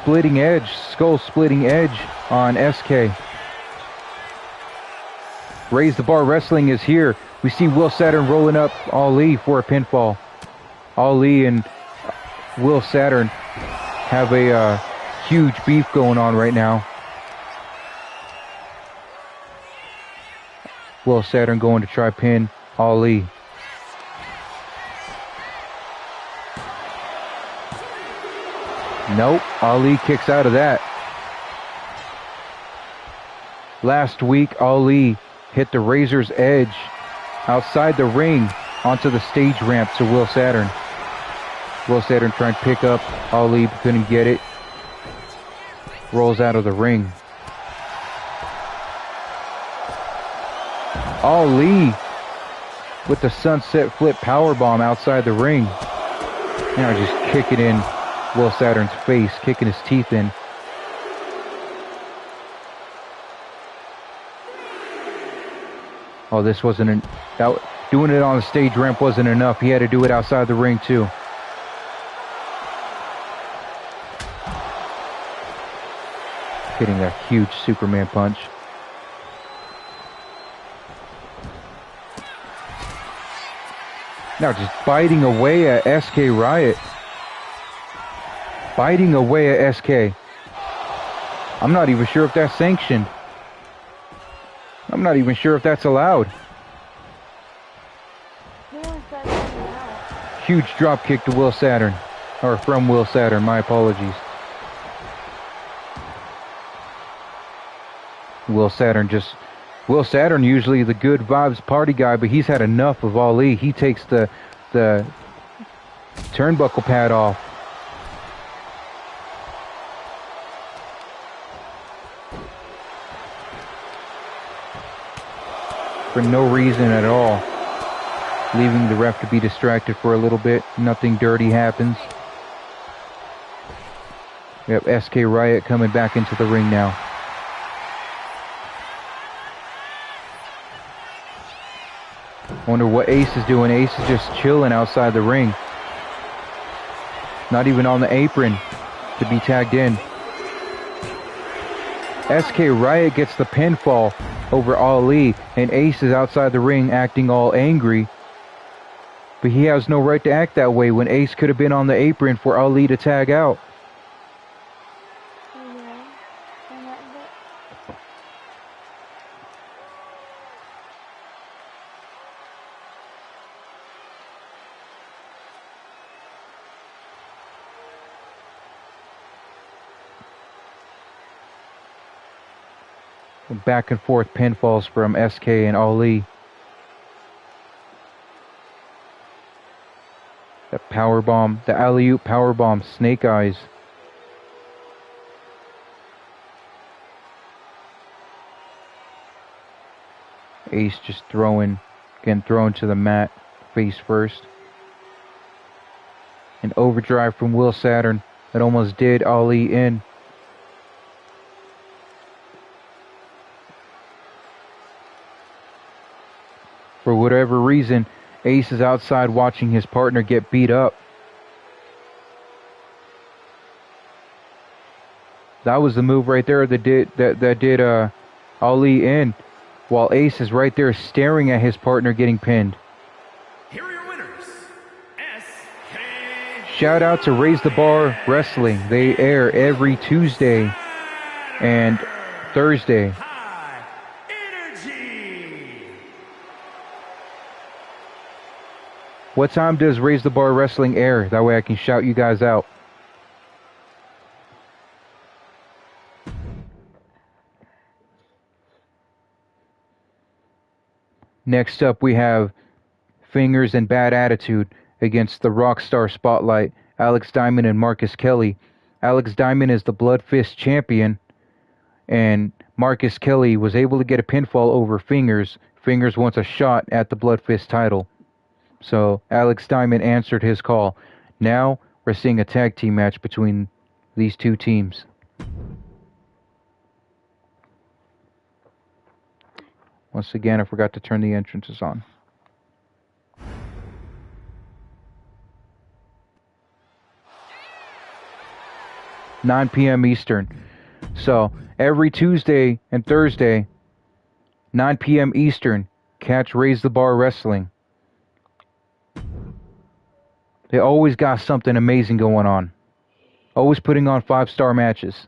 splitting edge, skull splitting edge on SK. Raise the Bar Wrestling is here. We see Will Saturn rolling up Ali for a pinfall. Ali and Will Saturn have a huge beef going on right now. Will Saturn going to try pin Ali. Nope, Ali kicks out of that. Last week, Ali hit the Razor's Edge outside the ring onto the stage ramp to Will Saturn. Will Saturn trying to pick up Ali, but couldn't get it. Rolls out of the ring. Ali with the sunset flip powerbomb outside the ring. Now just kicking in Will Saturn's face, kicking his teeth in. Oh, this wasn't doing it on the stage ramp wasn't enough. He had to do it outside the ring too. Hitting a huge Superman punch. Now just biting away at SK Riot. Biting away at SK. I'm not even sure if that's sanctioned. I'm not even sure if that's allowed. Huge drop kick to Will Saturn. Or from Will Saturn, my apologies. Will Saturn usually the good vibes party guy, but he's had enough of Ali. He takes the turnbuckle pad off. For no reason at all. Leaving the ref to be distracted for a little bit. Nothing dirty happens. We have SK Riot coming back into the ring now. Wonder what Ace is doing. Ace is just chilling outside the ring. Not even on the apron to be tagged in. SK Riot gets the pinfall over Ali, and Ace is outside the ring acting all angry. But he has no right to act that way when Ace could have been on the apron for Ali to tag out. Back and forth pinfalls from SK and Ali. The powerbomb, the alley-oop powerbomb, snake eyes. Ace just getting thrown to the mat, face first. An overdrive from Will Saturn that almost did Ali in. For whatever reason, Ace is outside watching his partner get beat up. That was the move right there that did Ali in, while Ace is right there staring at his partner getting pinned. Here are your winners. SK. Shout out to Raise the Bar Wrestling. They air every Tuesday and Thursday. High Energy. What time does Raise the Bar Wrestling air? That way I can shout you guys out. Next up, we have Fingers and Bad Attitude against the Rockstar Spotlight, Alex Diamond and Marcus Kelly. Alex Diamond is the Blood Fist champion, and Marcus Kelly was able to get a pinfall over Fingers. Fingers wants a shot at the Blood Fist title. So Alex Diamond answered his call. Now we're seeing a tag team match between these two teams. Once again, I forgot to turn the entrances on. (9 p.m. Eastern). So every Tuesday and Thursday, 9 p.m. Eastern, catch Raise the Bar Wrestling. They always got something amazing going on. Always putting on 5-star matches.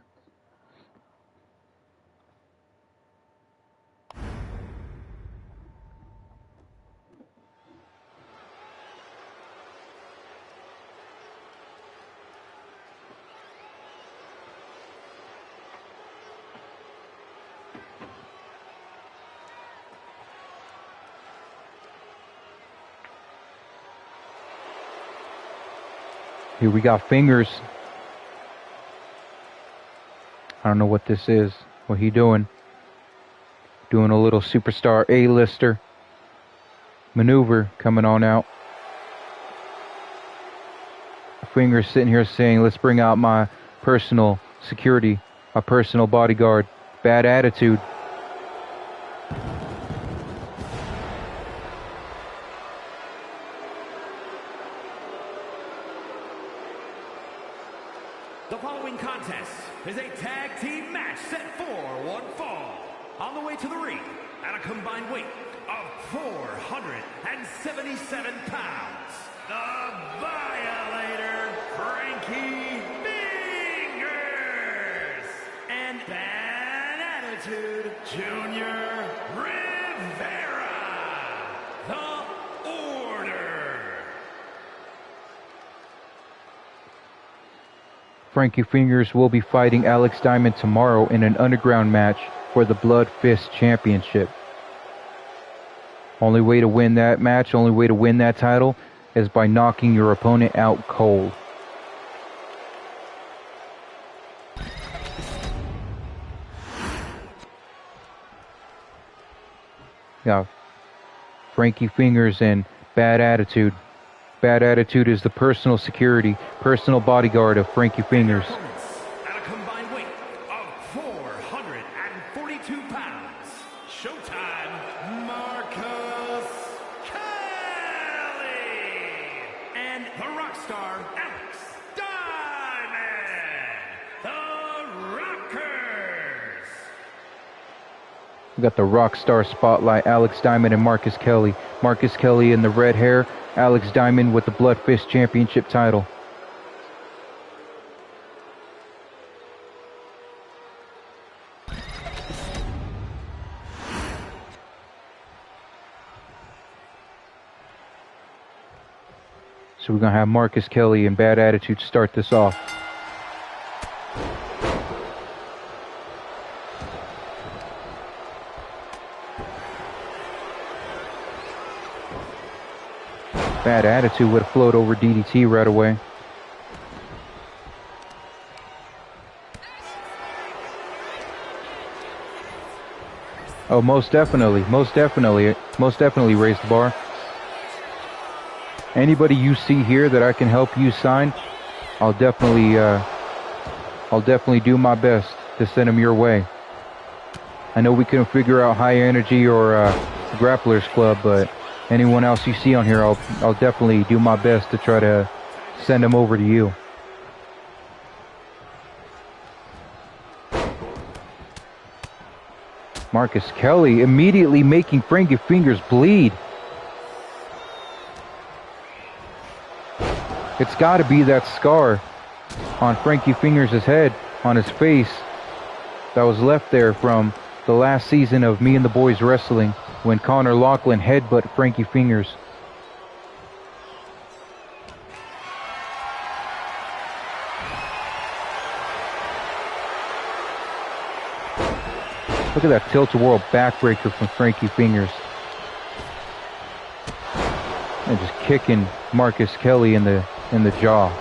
Here we got Fingers. I don't know what this is. What he doing? Doing a little superstar A-lister maneuver coming on out. Fingers sitting here saying, let's bring out my personal security, my personal bodyguard. Bad Attitude. The following contest is a tag team match set for one fall. On the way to the ring at a combined weight of 477 pounds, the Violator, Frankie Fingers, and Bad Attitude, Junior Rivera, the Order. Frankie Fingers will be fighting Alex Diamond tomorrow in an underground match for the Blood Fist Championship. Only way to win that match, only way to win that title is by knocking your opponent out cold. Yeah, Frankie Fingers and Bad Attitude. Bad Attitude is the personal security, personal bodyguard of Frankie Fingers. At a combined weight of 442 pounds, Showtime, Marcus Kelly, and the Rockstar, Alex Diamond, the Rockers. We got the Rockstar Spotlight, Alex Diamond and Marcus Kelly. Marcus Kelly in the red hair, Alex Diamond with the Blood Fist Championship title. So we're going to have Marcus Kelly and Bad Attitude start this off. Bad Attitude would have flowed over DDT right away. Oh, most definitely raised the bar. Anybody you see here that I can help you sign, I'll definitely do my best to send them your way. I know we couldn't figure out High Energy or Grapplers Club, but anyone else you see on here, I'll definitely do my best to try to send them over to you. Marcus Kelly immediately making Frankie Fingers bleed. It's got to be that scar on Frankie Fingers' head, on his face, that was left there from the last season of Me and the Boys Wrestling when Connor Lachlan headbutt Frankie Fingers. Look at that tilt-a-whirl backbreaker from Frankie Fingers. And just kicking Marcus Kelly in the jaw.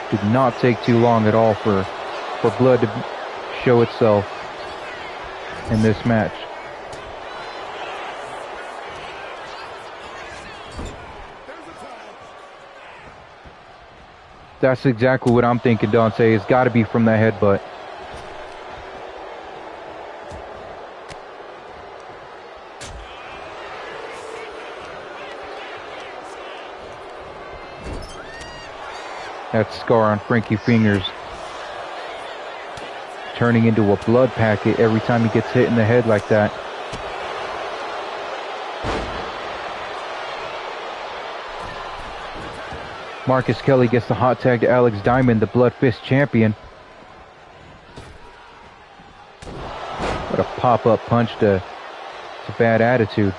Did not take too long at all for blood to show itself in this match. That's exactly what I'm thinking, Dante. It's got to be from that headbutt. That scar on Frankie Fingers turning into a blood packet every time he gets hit in the head like that. Marcus Kelly gets the hot tag to Alex Diamond, the Blood Fist champion. What a pop-up punch to Bad Attitude.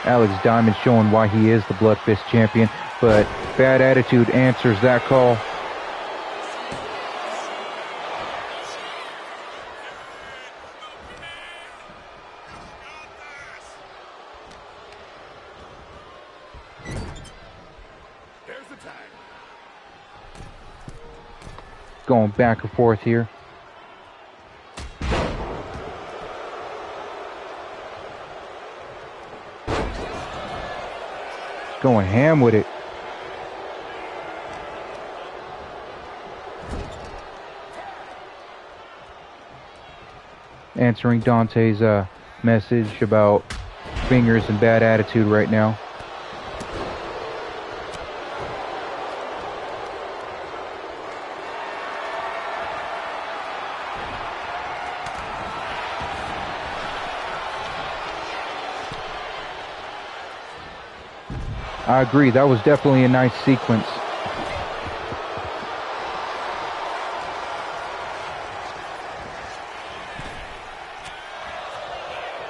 Alex Diamond showing why he is the Blood Fist champion, but Bad Attitude answers that call. Here's the tag. Going back and forth here. Going ham with it. Answering Dante's message about Fingers and Bad Attitude right now. I agree, that was definitely a nice sequence.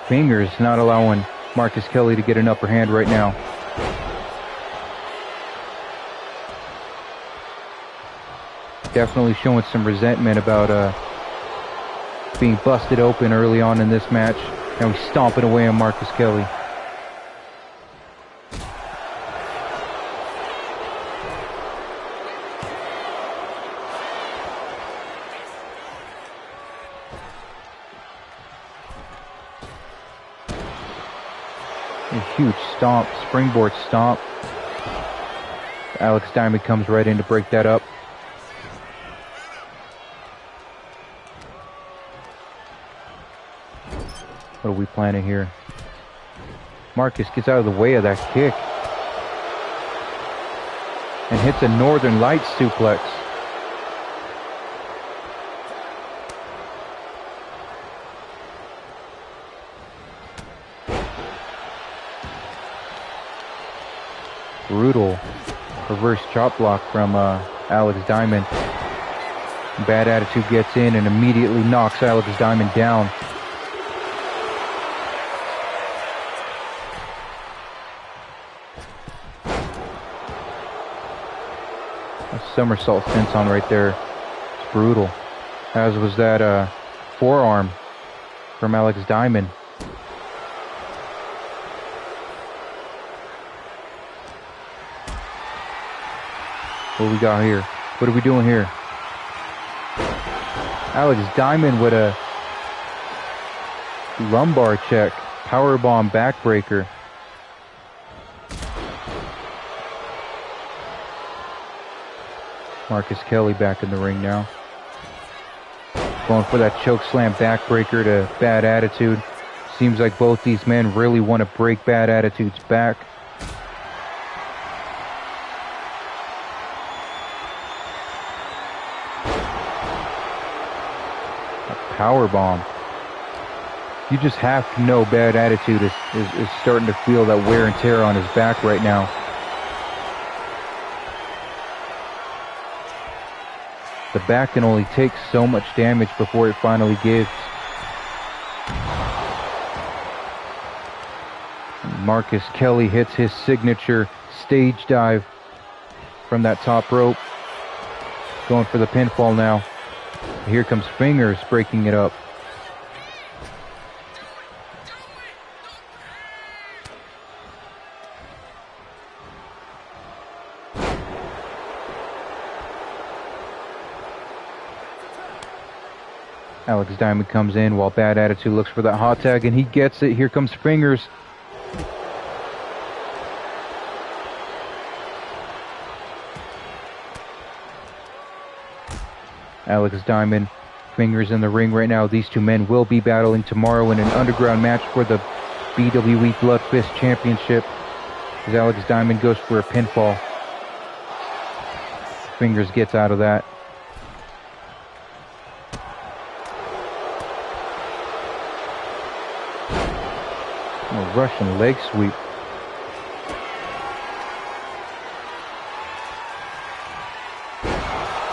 Fingers not allowing Marcus Kelly to get an upper hand right now. Definitely showing some resentment about being busted open early on in this match. And he's stomping away on Marcus Kelly. A huge stomp, springboard stomp. Alex Diamond comes right in to break that up. What are we planning here? Marcus gets out of the way of that kick and hits a Northern Lights suplex. Brutal reverse chop block from Alex Diamond. Bad Attitude gets in and immediately knocks Alex Diamond down. A somersault senton right there. It's brutal. As was that forearm from Alex Diamond. What do we got here? What are we doing here? Alex Diamond with a lumbar check. Powerbomb backbreaker. Marcus Kelly back in the ring now. Going for that choke slam backbreaker to Bad Attitude. Seems like both these men really want to break Bad Attitude's back. A powerbomb. You just have to know Bad Attitude is starting to feel that wear and tear on his back right now. The back can only take so much damage before it finally gives. Marcus Kelly hits his signature stage dive from that top rope. Going for the pinfall now. Here comes Fingers breaking it up. Alex Diamond comes in while Bad Attitude looks for that hot tag, and he gets it. Here comes Fingers. Alex Diamond, Fingers in the ring right now. These two men will be battling tomorrow in an underground match for the BWE Blood Fist Championship, as Alex Diamond goes for a pinfall. Fingers gets out of that. A Russian leg sweep.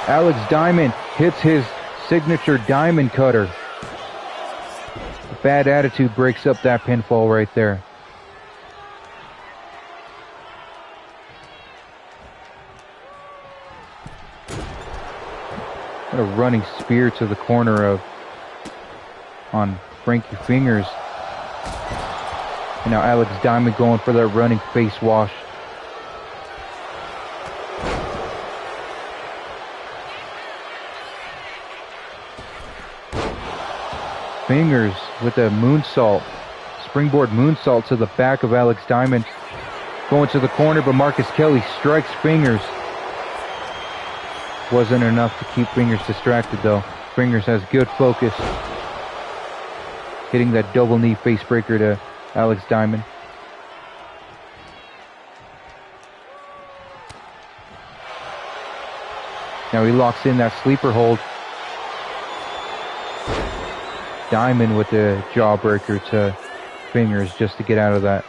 Alex Diamond hits his signature diamond cutter. Bad Attitude breaks up that pinfall right there. What a running spear to the corner on Frankie Fingers. And now Alex Diamond going for that running face wash. Fingers with a moonsault. Springboard moonsault to the back of Alex Diamond. Going to the corner, but Marcus Kelly strikes Fingers. Wasn't enough to keep Fingers distracted though. Fingers has good focus. Hitting that double knee face breaker to Alex Diamond. Now he locks in that sleeper hold. Diamond with the jawbreaker to Fingers just to get out of that.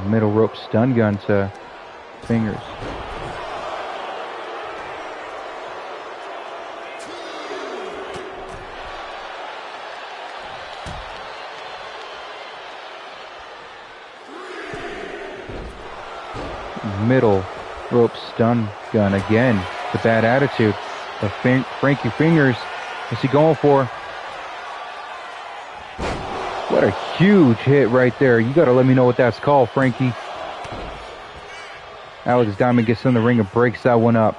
Middle rope stun gun to Fingers. Middle rope stun gun again. The Bad Attitude. The Frankie Fingers. What's he going for? What a huge hit right there. You got to let me know what that's called, Frankie. Alex Diamond gets in the ring and breaks that one up.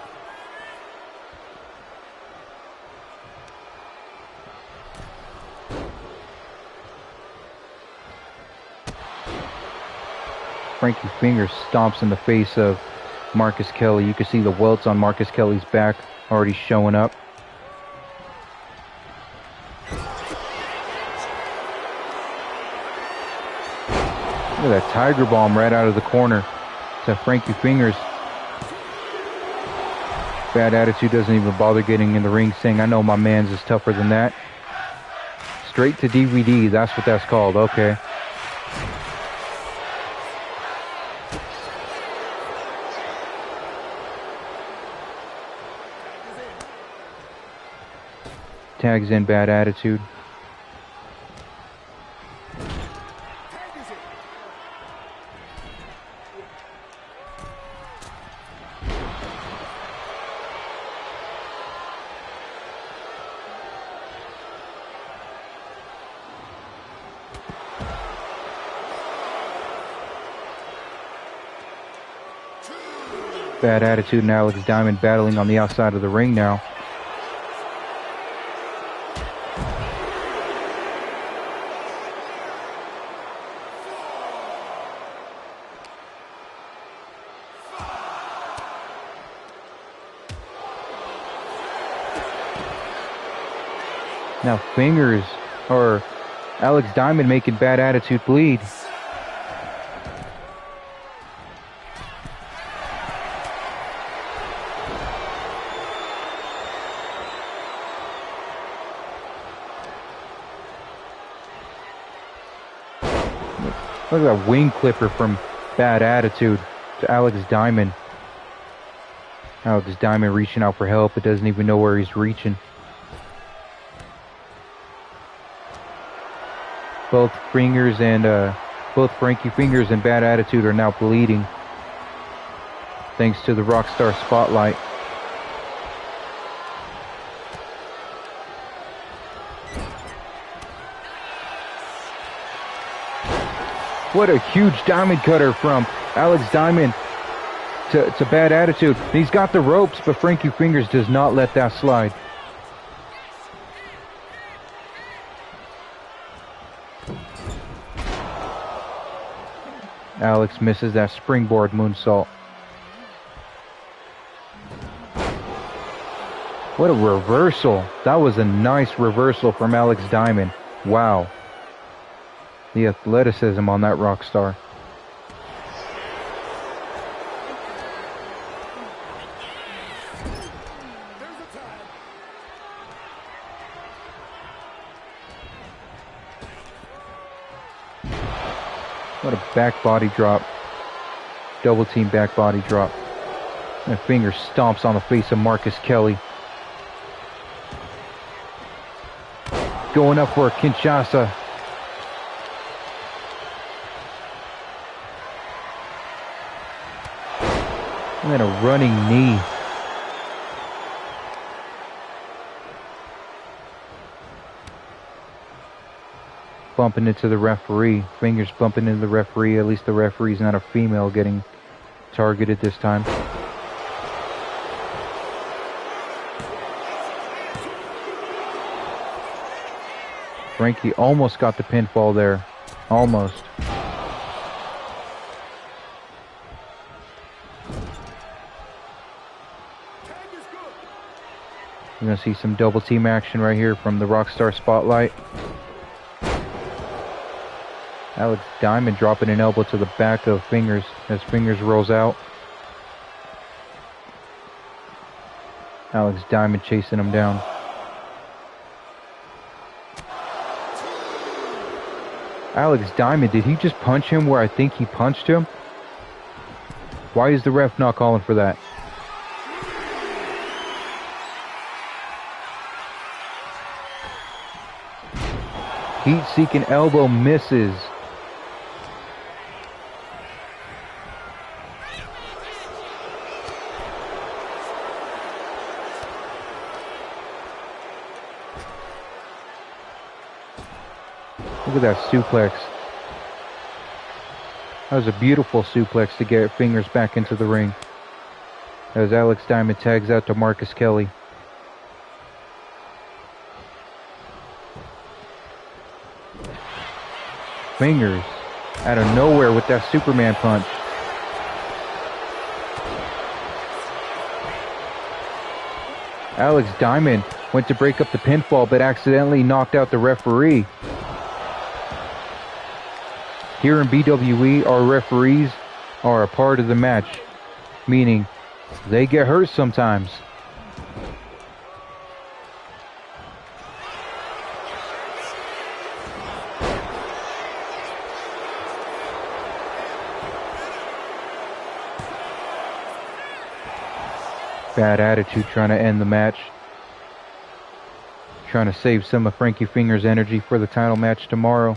Frankie Fingers stomps in the face of Marcus Kelly. You can see the welts on Marcus Kelly's back already showing up. Look at that Tiger Bomb right out of the corner to Frankie Fingers. Bad Attitude doesn't even bother getting in the ring, saying, I know my man's is tougher than that. Straight to DVD, that's what that's called, okay. Tags in Bad Attitude. Bad Attitude and Alex Diamond battling on the outside of the ring now. Now Fingers, or Alex Diamond making Bad Attitude bleed. Look at that wing clipper from Bad Attitude to Alex Diamond. Alex Diamond reaching out for help, but doesn't even know where he's reaching. Both Fingers and both Frankie Fingers and Bad Attitude are now bleeding, thanks to the Rockstar Spotlight. What a huge diamond cutter from Alex Diamond to Bad Attitude. He's got the ropes, but Frankie Fingers does not let that slide. Alex misses that springboard moonsault. What a reversal. That was a nice reversal from Alex Diamond. Wow. The athleticism on that rock star. What a back body drop. Double team back body drop. And Finger stomps on the face of Marcus Kelly. Going up for a Kinshasa. And then a running knee. Bumping into the referee. Fingers bumping into the referee. At least the referee's not a female getting targeted this time. Frankie almost got the pinfall there. Almost. You're going to see some double team action right here from the Rockstar Spotlight. Alex Diamond dropping an elbow to the back of Fingers as Fingers rolls out. Alex Diamond chasing him down. Alex Diamond, did he just punch him where I think he punched him? Why is the ref not calling for that? Heat-seeking elbow misses. Look at that suplex. That was a beautiful suplex to get Fingers back into the ring. As Alex Diamond tags out to Marcus Kelly. Fingers out of nowhere with that Superman punch. Alex Diamond went to break up the pinfall but accidentally knocked out the referee. Here in BWE, our referees are a part of the match, meaning they get hurt sometimes. Bad Attitude trying to end the match. Trying to save some of Frankie Fingers' energy for the title match tomorrow.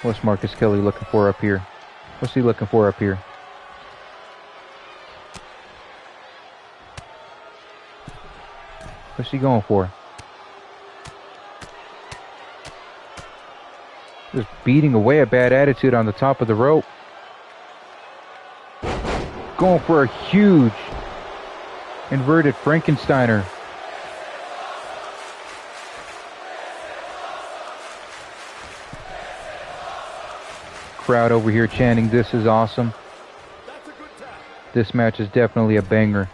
What's Marcus Kelly looking for up here? What's he looking for up here? What's he going for? Just beating away a bad attitude on the top of the rope. Going for a huge inverted Frankensteiner. Crowd over here chanting, "This is awesome." This match is definitely a banger.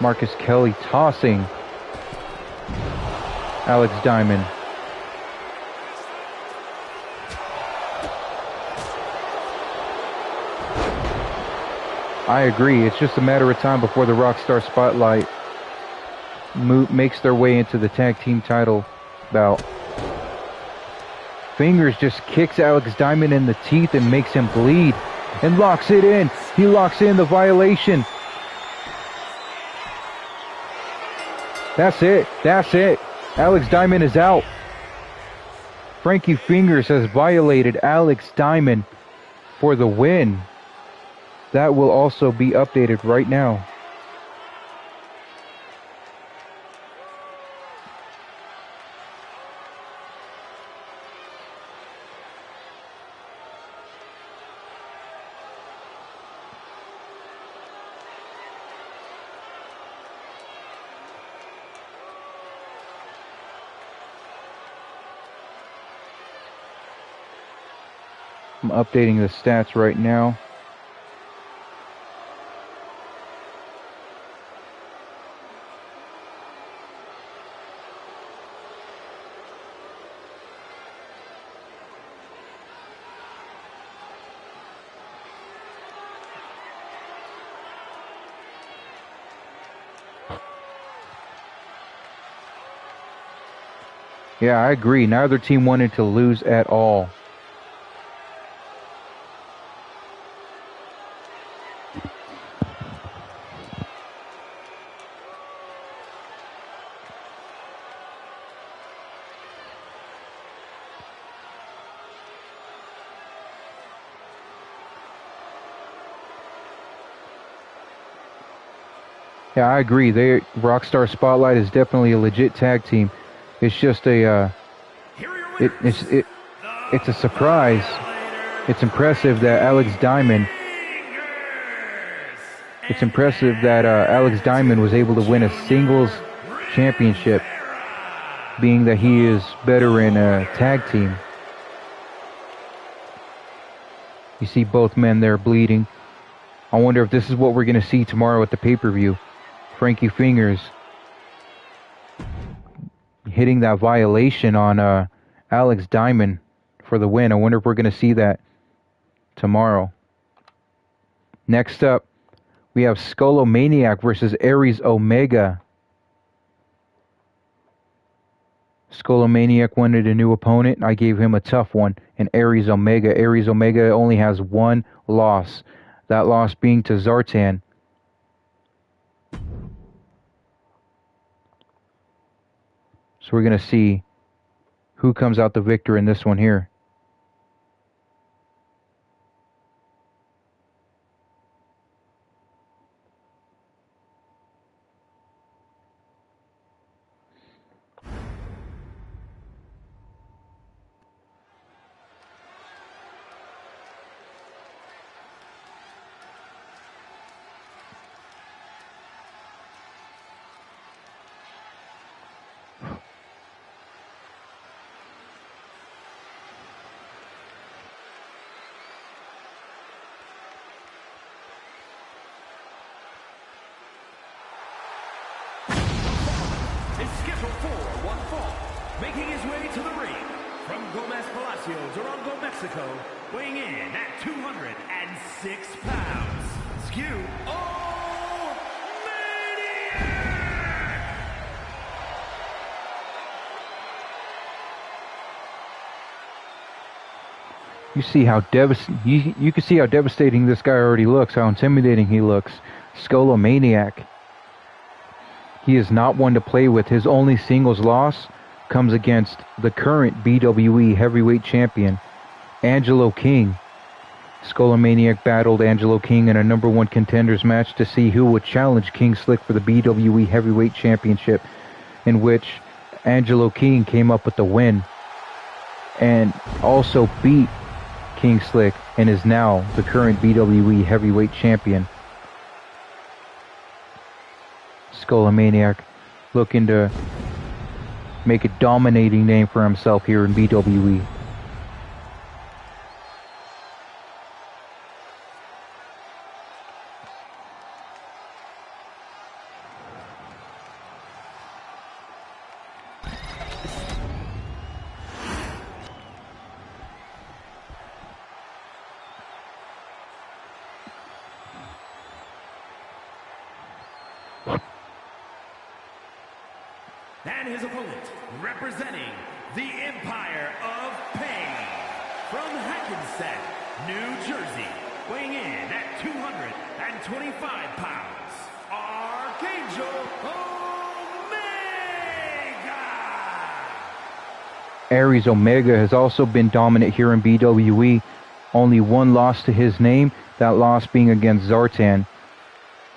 Marcus Kelly tossing Alex Diamond. I agree. It's just a matter of time before the Rockstar Spotlight makes their way into the tag team title bout. Fingers just kicks Alex Diamond in the teeth and makes him bleed and locks it in. He locks in the violation. That's it. That's it. Alex Diamond is out. Frankie Fingers has violated Alex Diamond for the win. That will also be updated right now. I'm updating the stats right now. Yeah, I agree. Neither team wanted to lose at all. Yeah, I agree. Rockstar Spotlight is definitely a legit tag team. It's just it's a surprise. It's impressive that Alex Diamond was able to win a singles championship, being that he is better in a tag team. You see both men there bleeding. I wonder if this is what we're going to see tomorrow at the pay-per-view. Frankie Fingers hitting that violation on Alex Diamond for the win. I wonder if we're going to see that tomorrow. Next up, we have Skullomaniac versus Aries Omega. Skullomaniac wanted a new opponent. I gave him a tough one, and Aries Omega. Aries Omega only has one loss. That loss being to Zartan. So we're going to see who comes out the victor in this one here. Making his way to the ring from Gomez Palacio, Durango, Mexico, weighing in at 206 pounds, Skullomaniac! You see how you can see how devastating this guy already looks, how intimidating he looks. Skullomaniac. He is not one to play with. His only singles loss comes against the current BWE heavyweight champion, Angelo King. Skullomaniac battled Angelo King in a #1 contenders match to see who would challenge King Slick for the BWE heavyweight championship, in which Angelo King came up with the win and also beat King Slick and is now the current BWE heavyweight champion. Skullomaniac looking to make a dominating name for himself here in BWE. And his opponent, representing the Empire of Pain, from Hackensack, New Jersey, weighing in at 225 pounds, Angelo. Aries Omega has also been dominant here in BWE. Only one loss to his name, that loss being against Zartan.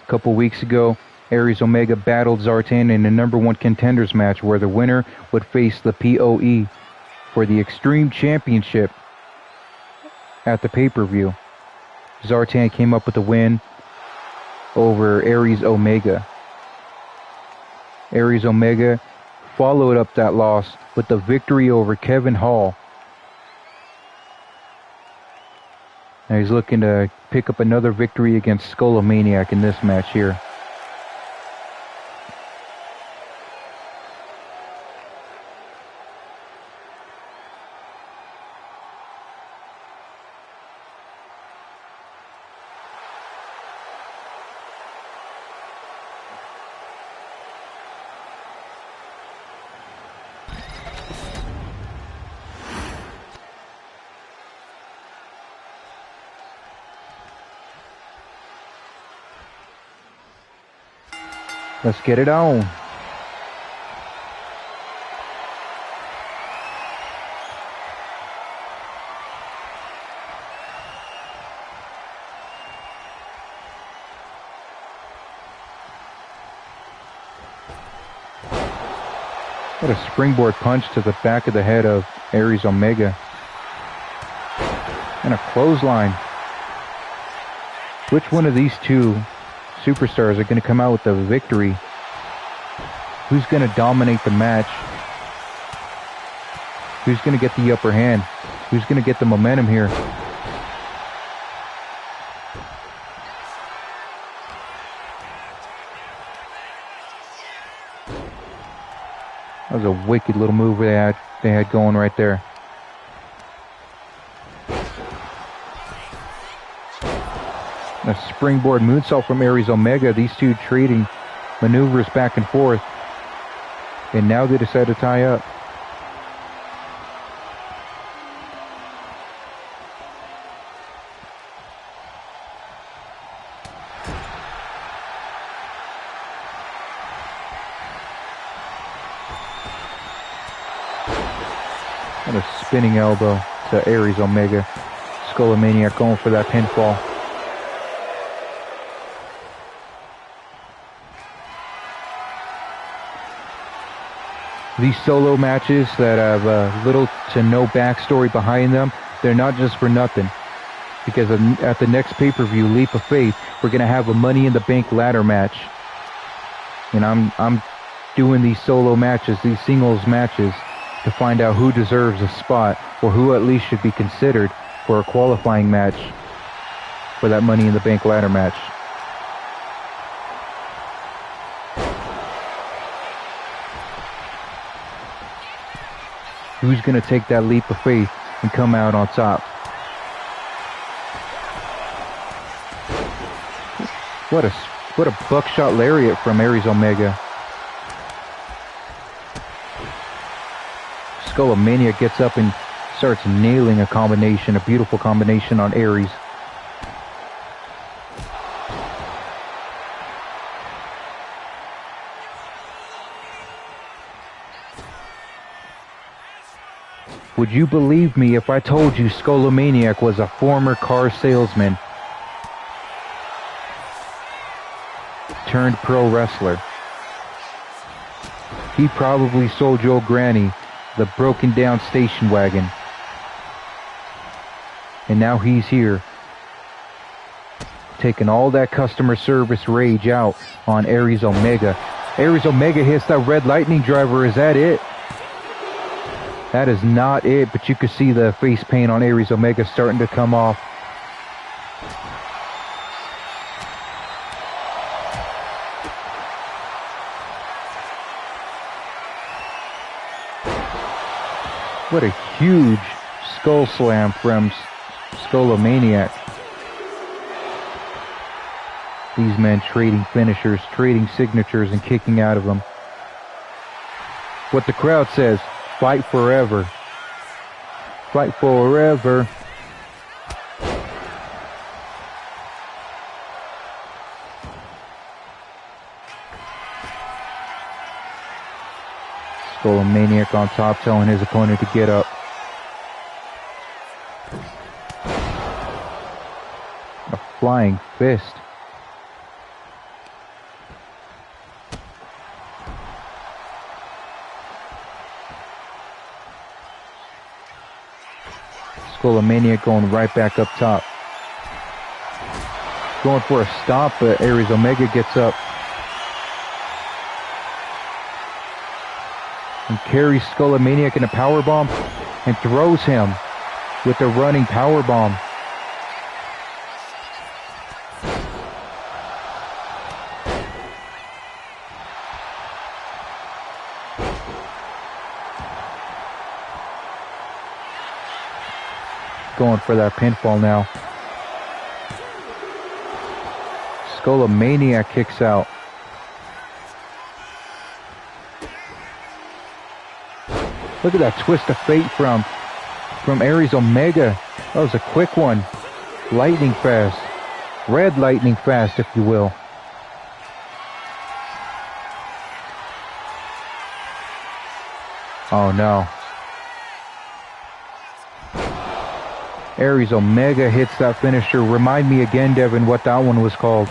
A couple weeks ago, Aries Omega battled Zartan in a #1 contenders match where the winner would face the POE for the Extreme Championship at the pay-per-view. Zartan came up with a win over Aries Omega. Aries Omega followed up that loss with the victory over Kevin Hall. Now he's looking to pick up another victory against Skullomaniac in this match here. Let's get it on. What a springboard punch to the back of the head of Aries Omega. And a clothesline. Which one of these two superstars are going to come out with the victory? Who's going to dominate the match? Who's going to get the upper hand? Who's going to get the momentum here? That was a wicked little move they had going right there. A springboard moonsault from Aries Omega. These two trading maneuvers back and forth. And now they decide to tie up. And a spinning elbow to Aries Omega. Skullomaniac going for that pinfall. These solo matches that have little to no backstory behind them, they're not just for nothing. Because at the next pay-per-view, Leap of Faith, we're going to have a Money in the Bank ladder match. And I'm doing these solo matches, these singles matches, to find out who deserves a spot, or who at least should be considered for a qualifying match for that Money in the Bank ladder match. Who's going to take that leap of faith and come out on top? What a buckshot lariat from Aries Omega. Skullomania gets up and starts nailing a beautiful combination on Aries. Would you believe me if I told you Skullomaniac was a former car salesman turned pro wrestler? He probably sold your granny the broken down station wagon. And now he's here, taking all that customer service rage out on Aries Omega. Aries Omega hits that red lightning driver. Is that it? That is not it, but you can see the face paint on Aries Omega starting to come off. What a huge skull slam from Skolomaniac. These men trading finishers, trading signatures, and kicking out of them. What the crowd says, fight forever. Fight forever. Skolomaniac on top, telling his opponent to get up. A flying fist. Skolomaniac going right back up top. Going for a stop, but Aries Omega gets up. And carries Skolomaniac in a powerbomb and throws him with a running powerbomb. Going for that pinfall now. Skolomaniac kicks out. Look at that twist of fate from Aries Omega. That was a quick one. Lightning fast. Red lightning fast, if you will. Oh no. Aries Omega hits that finisher. Remind me again, Devin, what that one was called.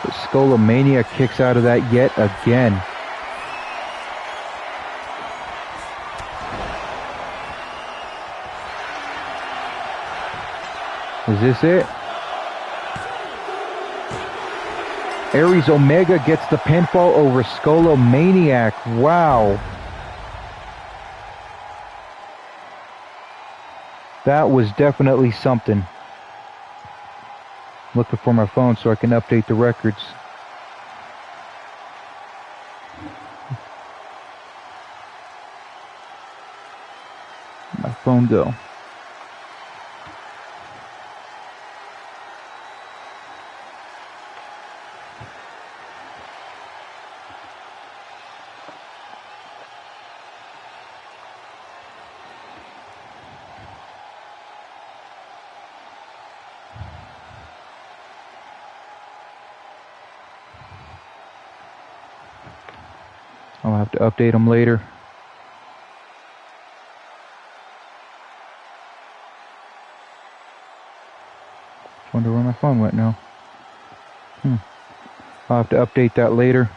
But Skolomania kicks out of that yet again. Is this it? Aries Omega gets the pinfall over Skolomaniac. Wow. That was definitely something. Looking for my phone so I can update the records. My phone go. I'll have to update them later. Wonder where my phone went now. I'll have to update that later.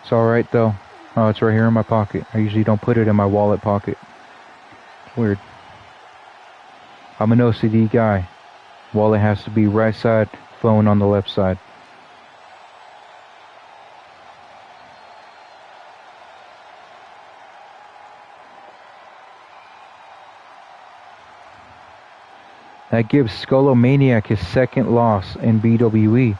It's alright though. Oh, it's right here in my pocket. I usually don't put it in my wallet pocket. It's weird. I'm an OCD guy. Wallet has to be right side, phone on the left side. That gives Skolomaniac his second loss in BWE.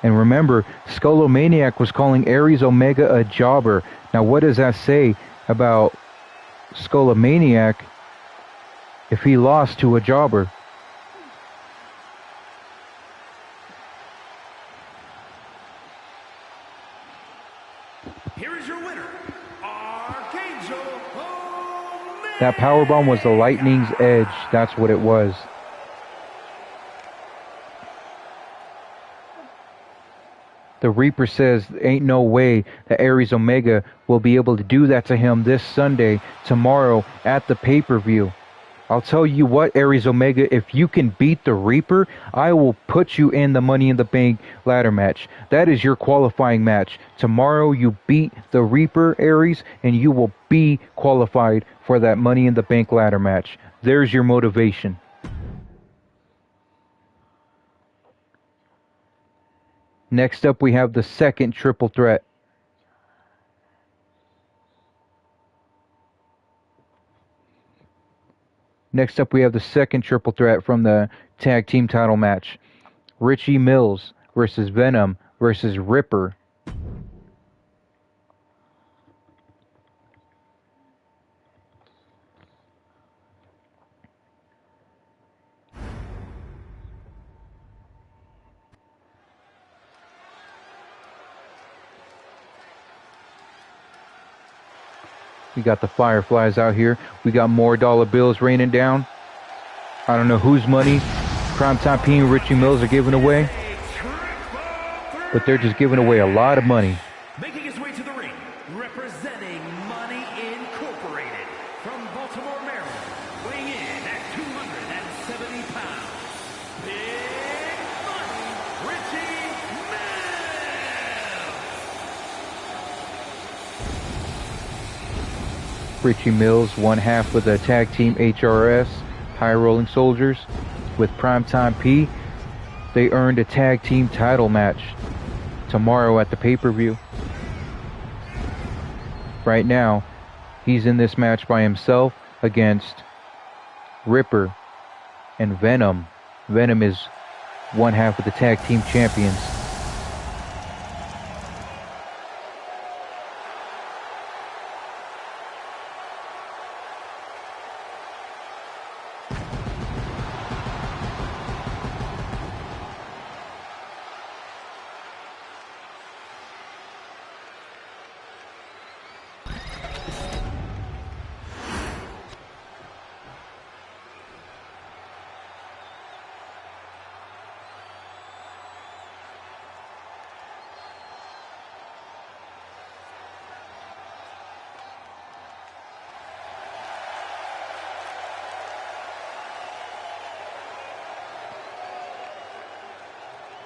And remember, Skolomaniac was calling Aries Omega a jobber. Now what does that say about Skolomaniac if he lost to a jobber? Here is your winner, Angelo. That powerbomb was the lightning's edge. That's what it was. The Reaper says ain't no way that Aries Omega will be able to do that to him this Sunday, tomorrow, at the pay-per-view. I'll tell you what, Aries Omega, if you can beat the Reaper, I will put you in the Money in the Bank ladder match. That is your qualifying match. Tomorrow you beat the Reaper, Aries, and you will be qualified for that Money in the Bank ladder match. There's your motivation. Next up, we have the second triple threat. Next up, we have the second triple threat from the tag team title match. Richie Mills versus Venom versus Ripper. We got the Fireflies out here. We got more dollar bills raining down. I don't know whose money Primetime P and Richie Mills are giving away, but they're just giving away a lot of money. Making his way to the ring, representing Money Incorporated from Baltimore, Maryland, weighing in at 270 pounds. Big Money, Richie Mills. Richie Mills, one half of the tag team HRS, High Rolling Soldiers, with Primetime P. They earned a tag team title match tomorrow at the pay-per-view. Right now, he's in this match by himself against Ripper and Venom. Venom is one half of the tag team champions.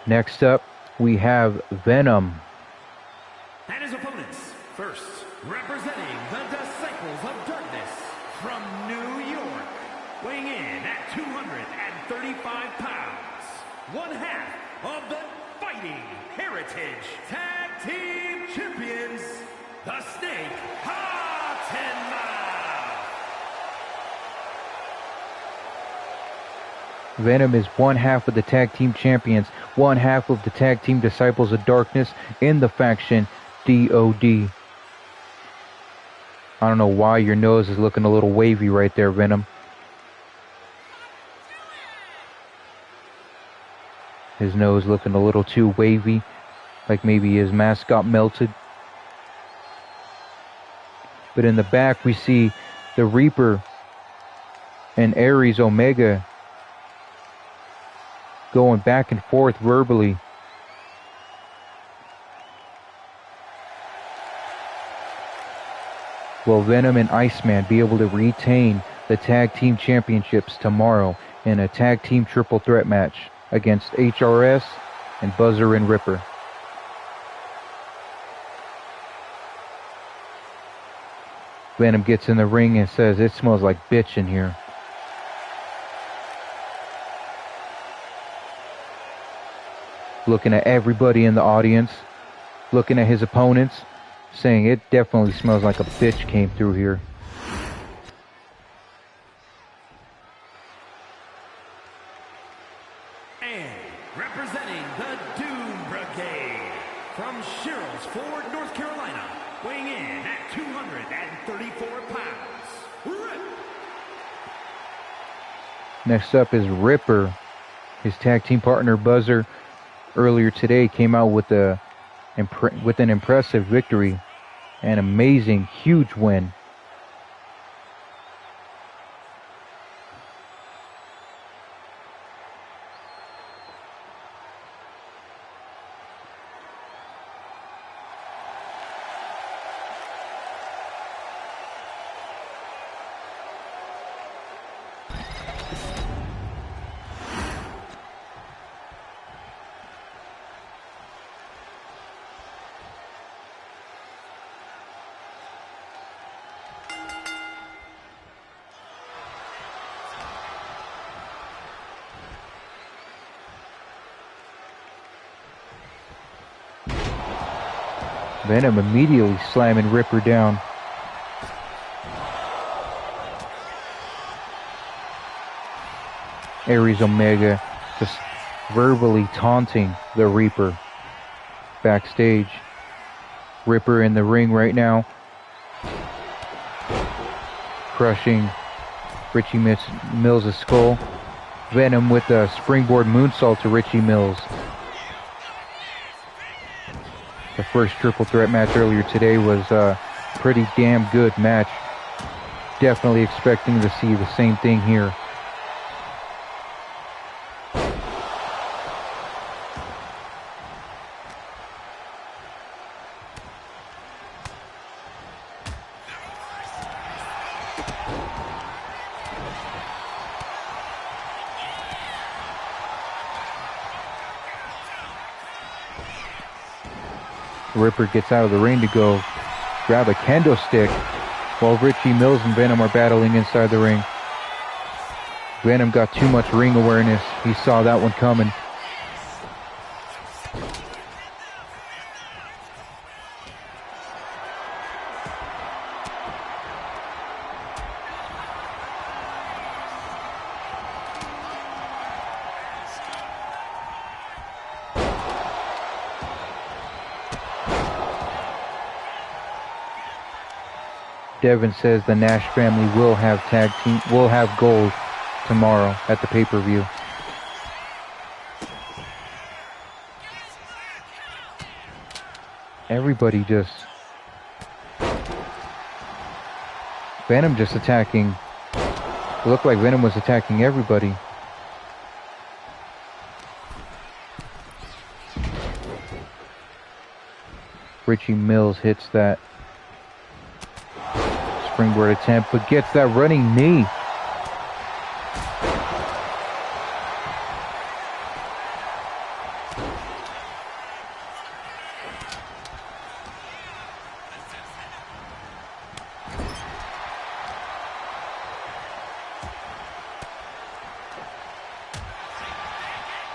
Next up, we have Venom. And his opponents, first, representing the Disciples of Darkness from New York, weighing in at 235 pounds, one half of the Fighting Heritage Tag Team Champions, the Snake Hot and Venom is one half of the tag team champions, one half of the tag team Disciples of Darkness in the faction DOD. I don't know why your nose is looking a little wavy right there, Venom. His nose looking a little too wavy, like maybe his mask got melted. But in the back we see the Reaper and Aries Omega going back and forth verbally. Will Venom and Iceman be able to retain the tag team championships tomorrow in a tag team triple threat match against HRS and Buzzer and Ripper? Venom gets in the ring and says, "It smells like bitch in here." Looking at everybody in the audience, looking at his opponents, saying it definitely smells like a bitch came through here. And representing the Doom Brigade from Sherrills Ford, North Carolina, weighing in at 234 pounds. Rip. Next up is Ripper. His tag team partner Buzzer earlier today came out with an impressive victory, an amazing, huge win. Venom immediately slamming Ripper down. Aries Omega just verbally taunting the Reaper backstage. Ripper in the ring right now, crushing Richie Mills' skull. Venom with a springboard moonsault to Richie Mills. The first triple threat match earlier today was a pretty damn good match. Definitely expecting to see the same thing here. Ripper gets out of the ring to go grab a kendo stick while Richie Mills and Venom are battling inside the ring. Venom got too much ring awareness. He saw that one coming. Devin says the Nash family will have gold tomorrow at the pay-per-view. Everybody just... Venom just attacking. It looked like Venom was attacking everybody. Richie Mills hits that springboard attempt, but gets that running knee.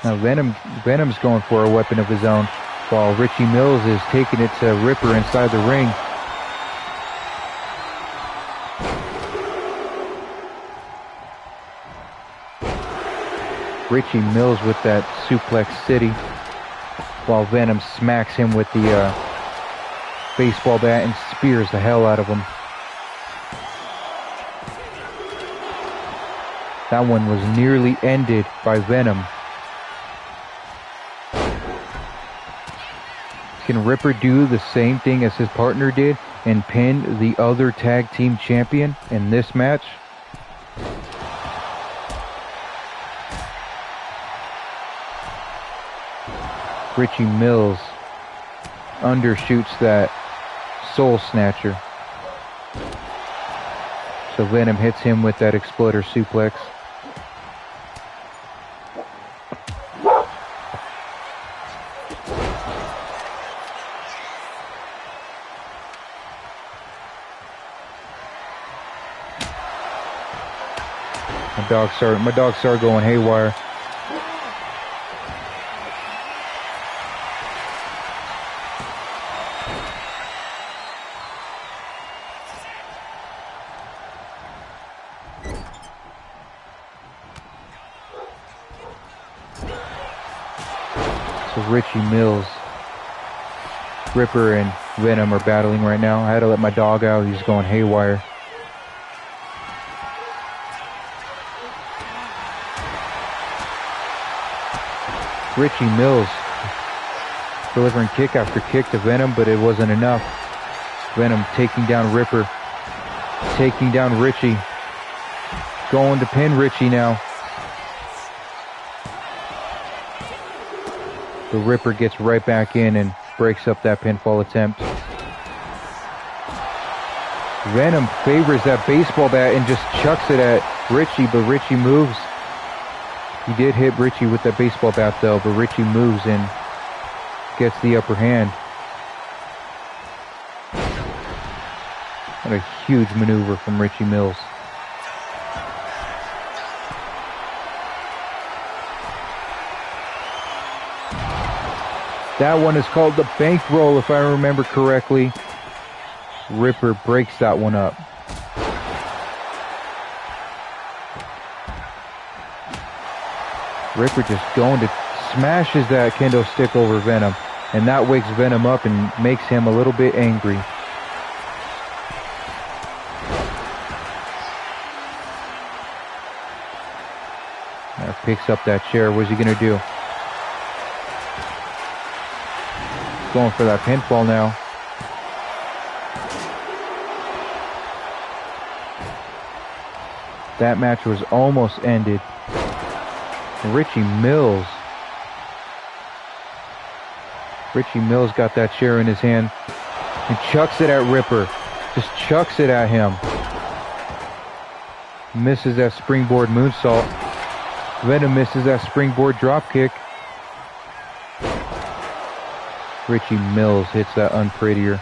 Now Venom's going for a weapon of his own, while Richie Mills is taking it to Ripper inside the ring. Richie Mills with that suplex city, while Venom smacks him with the baseball bat and spears the hell out of him. That one was nearly ended by Venom. Can Ripper do the same thing as his partner did and pin the other tag team champion in this match? Richie Mills undershoots that Soul Snatcher. So Venom hits him with that exploder suplex. My dogs start going haywire. So Richie Mills, Ripper, and Venom are battling right now. I had to let my dog out. He's going haywire. Richie Mills delivering kick after kick to Venom, but it wasn't enough. Venom taking down Ripper, taking down Richie, going to pin Richie now. The Ripper gets right back in and breaks up that pinfall attempt. Venom favors that baseball bat and just chucks it at Richie, but Richie moves. He did hit Richie with that baseball bat though, but Richie moves and gets the upper hand. What a huge maneuver from Richie Mills. That one is called the bankroll, if I remember correctly. Ripper breaks that one up. Ripper just going to smashes that kendo stick over Venom, and that wakes Venom up and makes him a little bit angry. Now picks up that chair. What's he gonna do? Going for that pinfall now. That match was almost ended. Richie Mills got that chair in his hand and chucks it at Ripper. Just chucks it at him. Misses that springboard moonsault. Venom misses that springboard drop kick. Richie Mills hits that unprettier.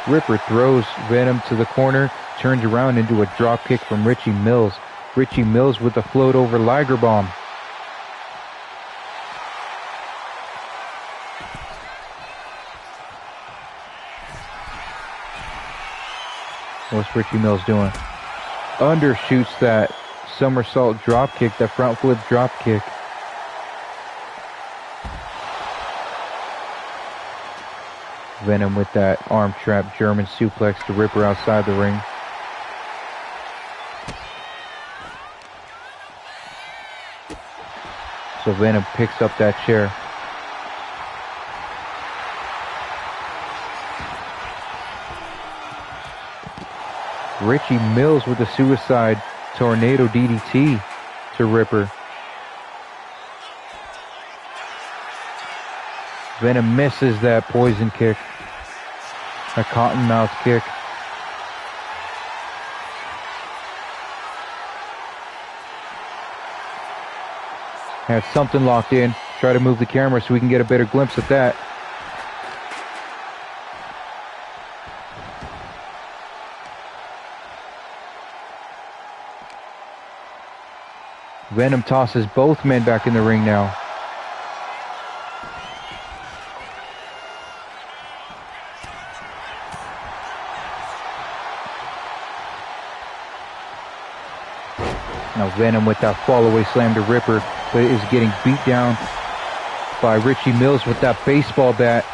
Ripper throws Venom to the corner, turns around into a drop kick from Richie Mills. Richie Mills with the float over Liger Bomb. What's Richie Mills doing? Undershoots that somersault drop kick, that front flip drop kick. Venom with that arm trap German suplex to Ripper outside the ring. So Venom picks up that chair. Richie Mills with the suicide tornado DDT to Ripper. Venom misses that poison kick. A cottonmouth kick. Has something locked in. Try to move the camera so we can get a better glimpse at that. Venom tosses both men back in the ring now. Now Venom with that fall-away slam to Ripper, but is getting beat down by Richie Mills with that baseball bat.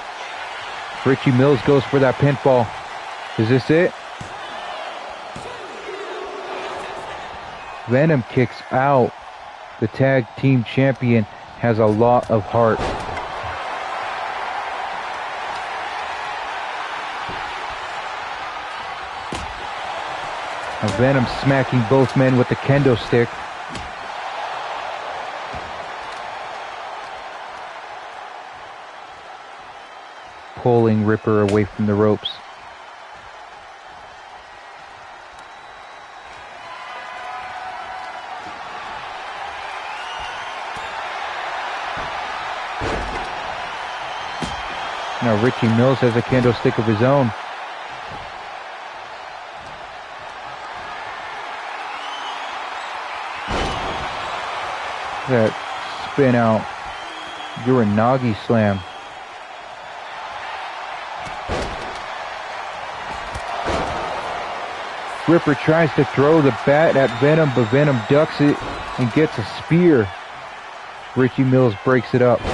Richie Mills goes for that pinfall. Is this it? Venom kicks out. The tag team champion has a lot of heart. Now Venom smacking both men with the kendo stick. Pulling Ripper away from the ropes. Now Richie Mills has a kendo stick of his own. That spin out Uranagi slam. Ripper tries to throw the bat at Venom, but Venom ducks it and gets a spear. Richie Mills breaks it up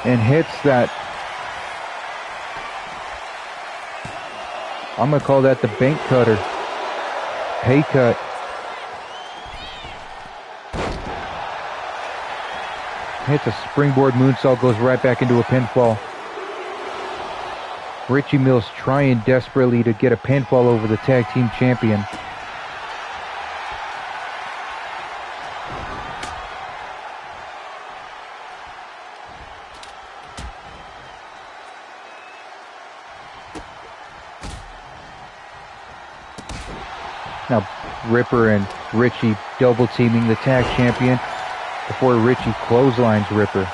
and hits that. I'm going to call that the bank cutter. Pay cut. Hits a springboard moonsault, goes right back into a pinfall. Richie Mills trying desperately to get a pinfall over the tag team champion. Now Ripper and Richie double teaming the tag champion before Richie clotheslines Ripper.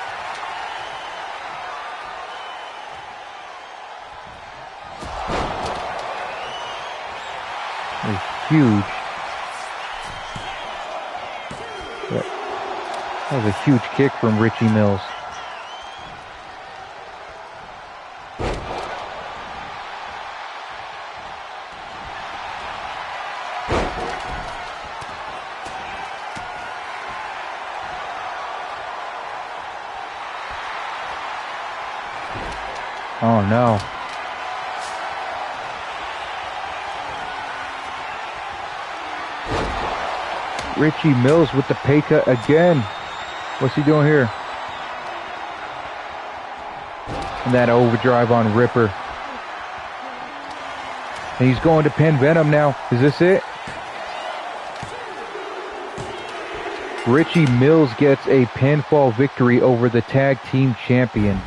huge. That was a huge kick from Richie Mills. Oh no. Richie Mills with the pay cut again. What's he doing here? And that overdrive on Ripper. And he's going to pin Venom now. Is this it? Richie Mills gets a pinfall victory over the tag team champion.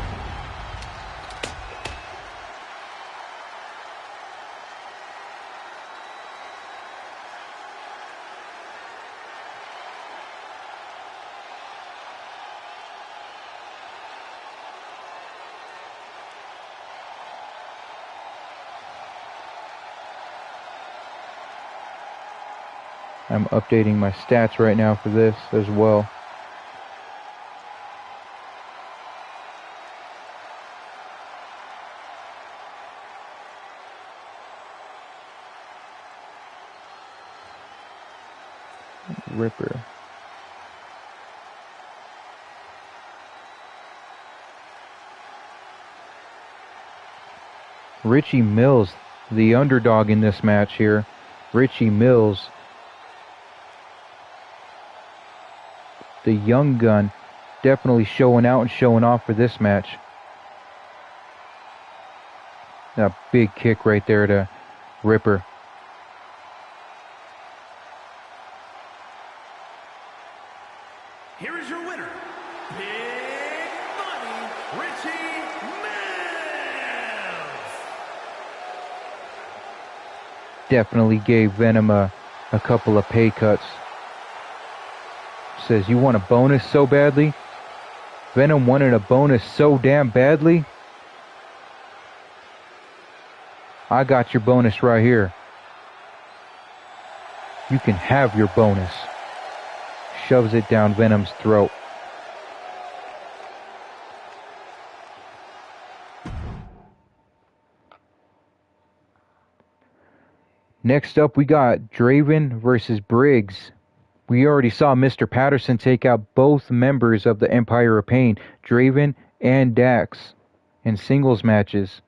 I'm updating my stats right now for this as well. Ripper. Richie Mills, the underdog in this match here. Richie Mills, the young gun, definitely showing out and showing off for this match. A big kick right there to Ripper. Here is your winner, Big Money, Richie Mills. Definitely gave Venom a couple of pay cuts. Says, you want a bonus so badly? Venom wanted a bonus so damn badly? I got your bonus right here. You can have your bonus. Shoves it down Venom's throat. Next up, we got Draven versus Briggs. We already saw Mr. Patterson take out both members of the Empire of Pain, Draven and Dax, in singles matches.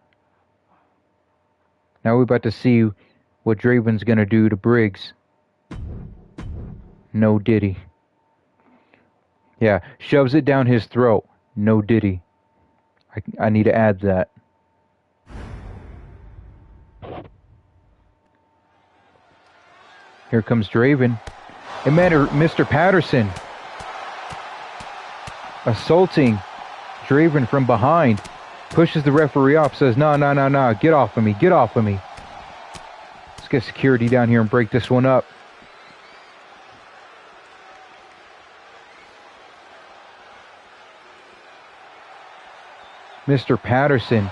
Now we're about to see what Draven's going to do to Briggs. No diddy. Yeah, shoves it down his throat. No diddy. I need to add that. Here comes Draven. And Mr. Patterson assaulting Draven from behind. Pushes the referee off. Says, no, get off of me. Get off of me. Let's get security down here and break this one up. Mr. Patterson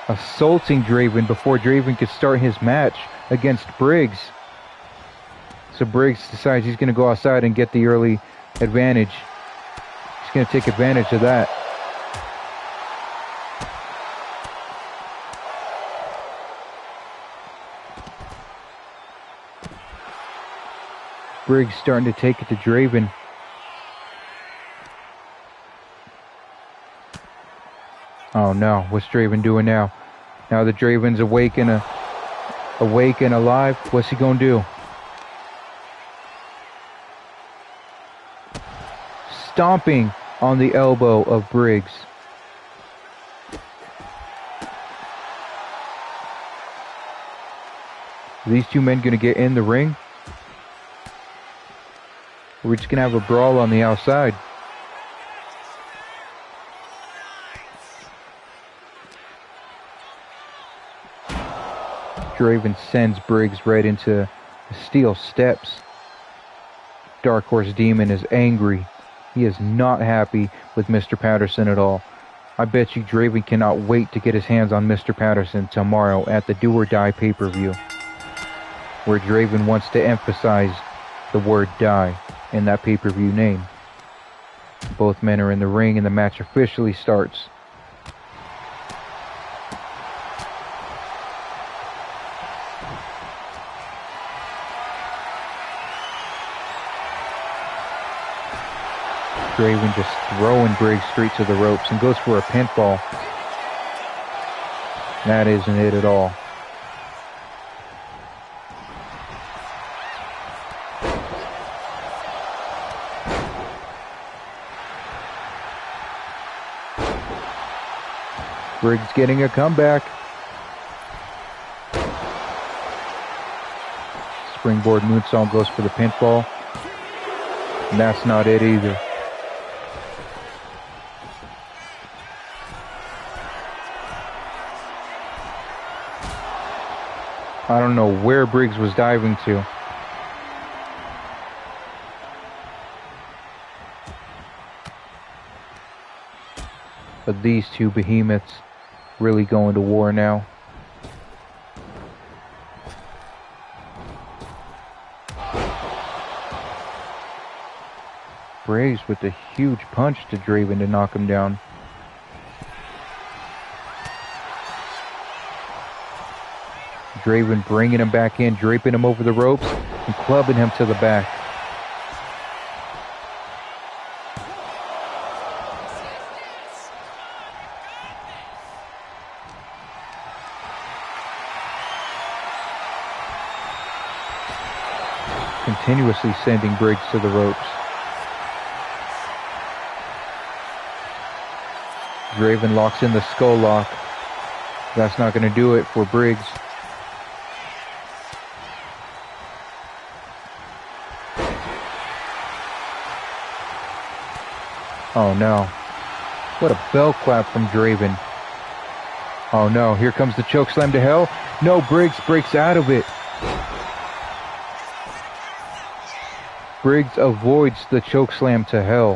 assaulting Draven before Draven could start his match against Briggs. So Briggs decides he's going to go outside and get the early advantage. He's going to take advantage of that. Briggs starting to take it to Draven. Oh no, what's Draven doing now? Now that Draven's awake and alive, what's he going to do? Stomping on the elbow of Briggs. Are these two men going to get in the ring? We're just going to have a brawl on the outside. Draven sends Briggs right into the steel steps. Dark Horse Demon is angry. He is not happy with Mr. Patterson at all. I bet you Draven cannot wait to get his hands on Mr. Patterson tomorrow at the Do or Die pay-per-view. where Draven wants to emphasize the word die in that pay-per-view name. Both men are in the ring and the match officially starts. Draven just throwing Briggs straight to the ropes and goes for a pinfall. That isn't it at all. Briggs getting a comeback. Springboard moonsault goes for the pinfall. And that's not it either. I don't know where Briggs was diving to. But these two behemoths really going to war now. Briggs with a huge punch to Draven to knock him down. Draven bringing him back in, draping him over the ropes, and clubbing him to the back. Continuously sending Briggs to the ropes. Draven locks in the skull lock. That's not going to do it for Briggs. Oh no. What a bell clap from Draven. Oh no, here comes the chokeslam to hell. No, Briggs breaks out of it. Briggs avoids the chokeslam to hell,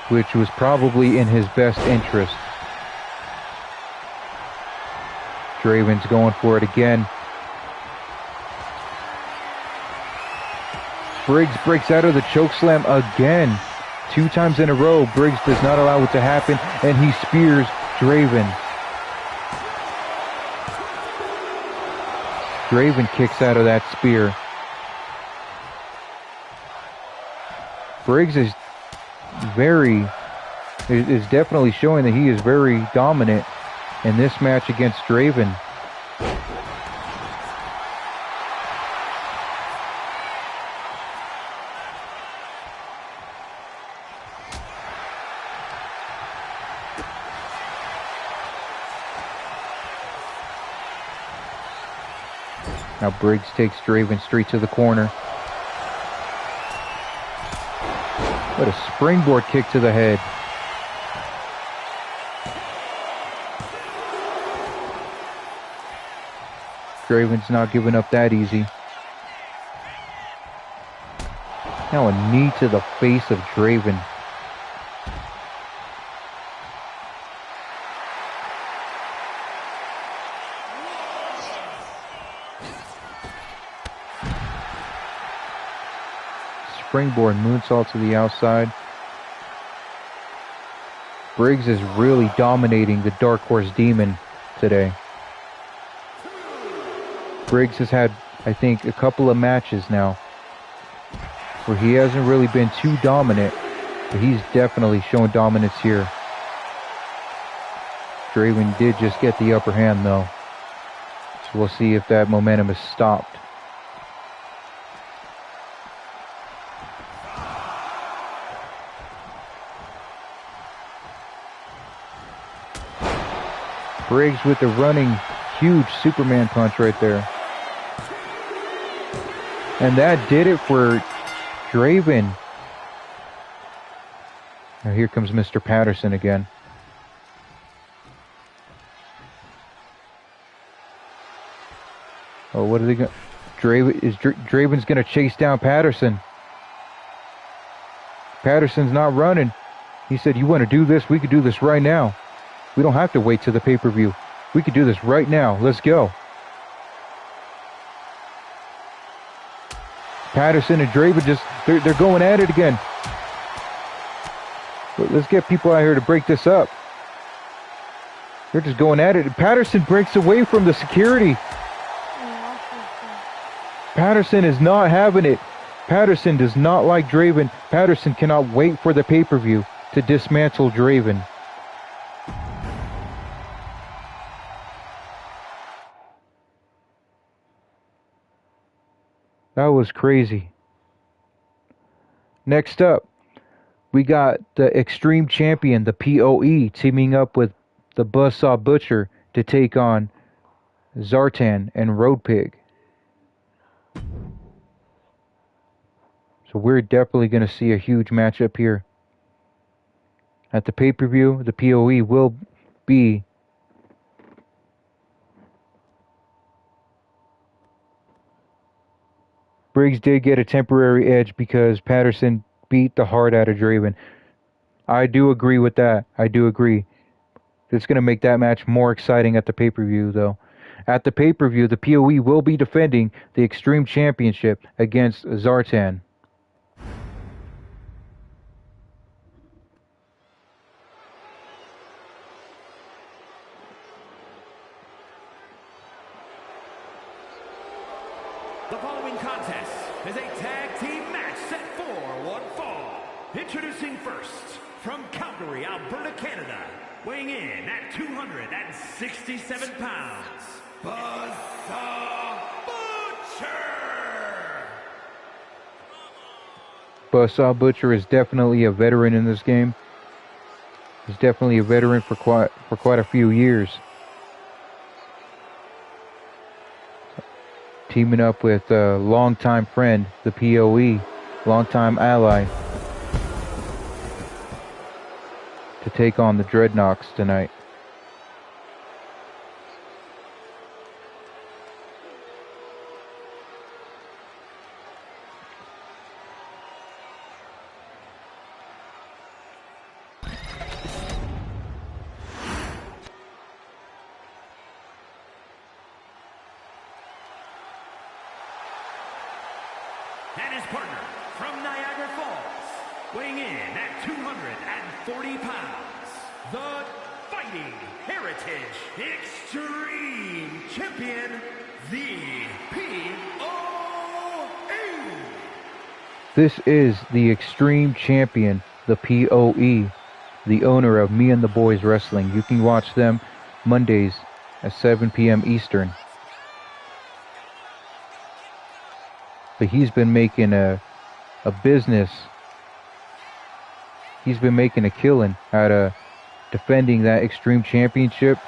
which was probably in his best interest. Draven's going for it again. Briggs breaks out of the chokeslam again. 2 times in a row, Briggs does not allow it to happen, and he spears Draven. Draven kicks out of that spear. Briggs is definitely showing that he is very dominant in this match against Draven. Now Briggs takes Draven straight to the corner. What a springboard kick to the head. Draven's not giving up that easy. Now a knee to the face of Draven. Springboard moonsault to the outside. Briggs is really dominating the Dark Horse Demon today. Briggs has had, I think, a couple of matches now where he hasn't really been too dominant, but he's definitely shown dominance here. Draven did just get the upper hand though, so we'll see if that momentum is stopped. Briggs with the running, huge Superman punch right there. And that did it for Draven. Now here comes Mr. Patterson again. Oh, what are they going? Draven's going to chase down Patterson. Patterson's not running. He said, "You want to do this? We could do this right now. We don't have to wait till the pay-per-view. We could do this right now. Let's go." Patterson and Draven just, they're going at it again. Let's get people out here to break this up. They're just going at it. Patterson breaks away from the security. Patterson is not having it. Patterson does not like Draven. Patterson cannot wait for the pay-per-view to dismantle Draven. That was crazy. Next up, we got the Extreme Champion, the POE, teaming up with the Buzzsaw Butcher to take on Zartan and Road Pig. So we're definitely going to see a huge matchup here. At the pay-per-view, the POE will be Briggs did get a temporary edge because Patterson beat the heart out of Draven. I do agree with that. I do agree. It's going to make that match more exciting at the pay-per-view, though. At the pay-per-view, the POE will be defending the Extreme Championship against Zartan. The following contest is a tag team match set for one fall. Introducing first, from Calgary, Alberta, Canada, weighing in at 267 pounds, Buzzsaw Butcher! Buzzsaw Butcher is definitely a veteran in this game. He's definitely a veteran for quite a few years. Teaming up with a longtime friend, the POE, longtime ally, to take on the Dreadnoks tonight. And his partner from Niagara Falls, weighing in at 240 pounds, the Fighting Heritage Extreme Champion, the POE. This is the Extreme Champion, the POE, the owner of Me and the Boys Wrestling. You can watch them Mondays at 7 p.m. Eastern. But he's been making a business. He's been making a killing out of defending that Extreme Championship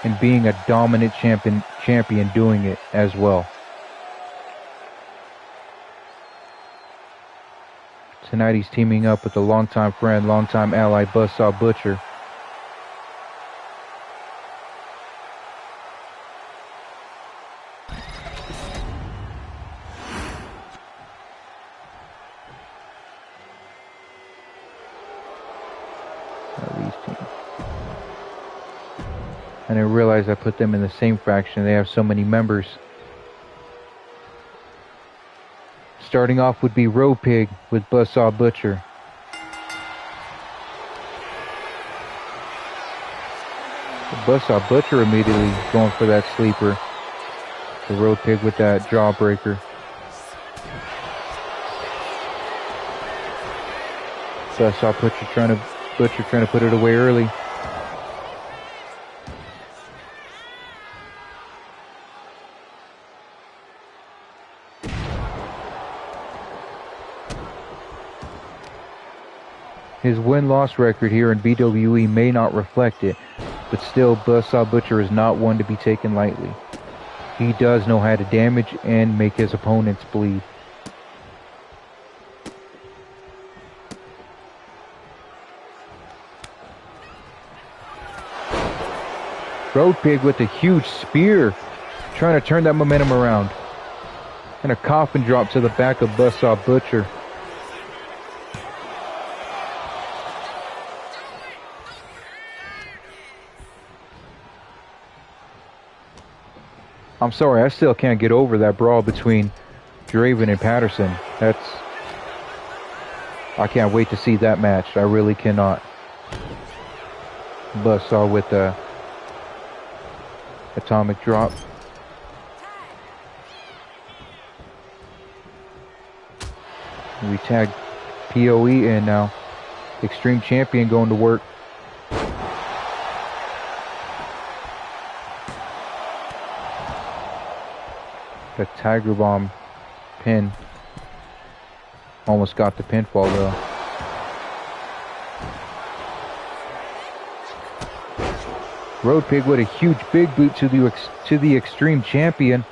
and being a dominant champion doing it as well. Tonight he's teaming up with a longtime friend, longtime ally, Buzzsaw Butcher. I didn't realize I put them in the same faction. They have so many members. Starting off would be Road Pig with Buzzsaw Butcher. Buzzsaw Butcher immediately going for that sleeper. The Road Pig with that jawbreaker. Buzzsaw Butcher trying to put it away early. His win-loss record here in BWE may not reflect it, but still Buzzsaw Butcher is not one to be taken lightly. He does know how to damage and make his opponents bleed. Road Pig with a huge spear, trying to turn that momentum around. And a coffin drop to the back of Buzzsaw Butcher. I'm sorry, I still can't get over that brawl between Draven and Patterson. I can't wait to see that match. I really cannot. Buzzsaw with the atomic drop. We tagged POE in now. Extreme Champion going to work. The Tiger Bomb pin. Almost got the pinfall though. Road Pig with a huge big boot to the Extreme Champion.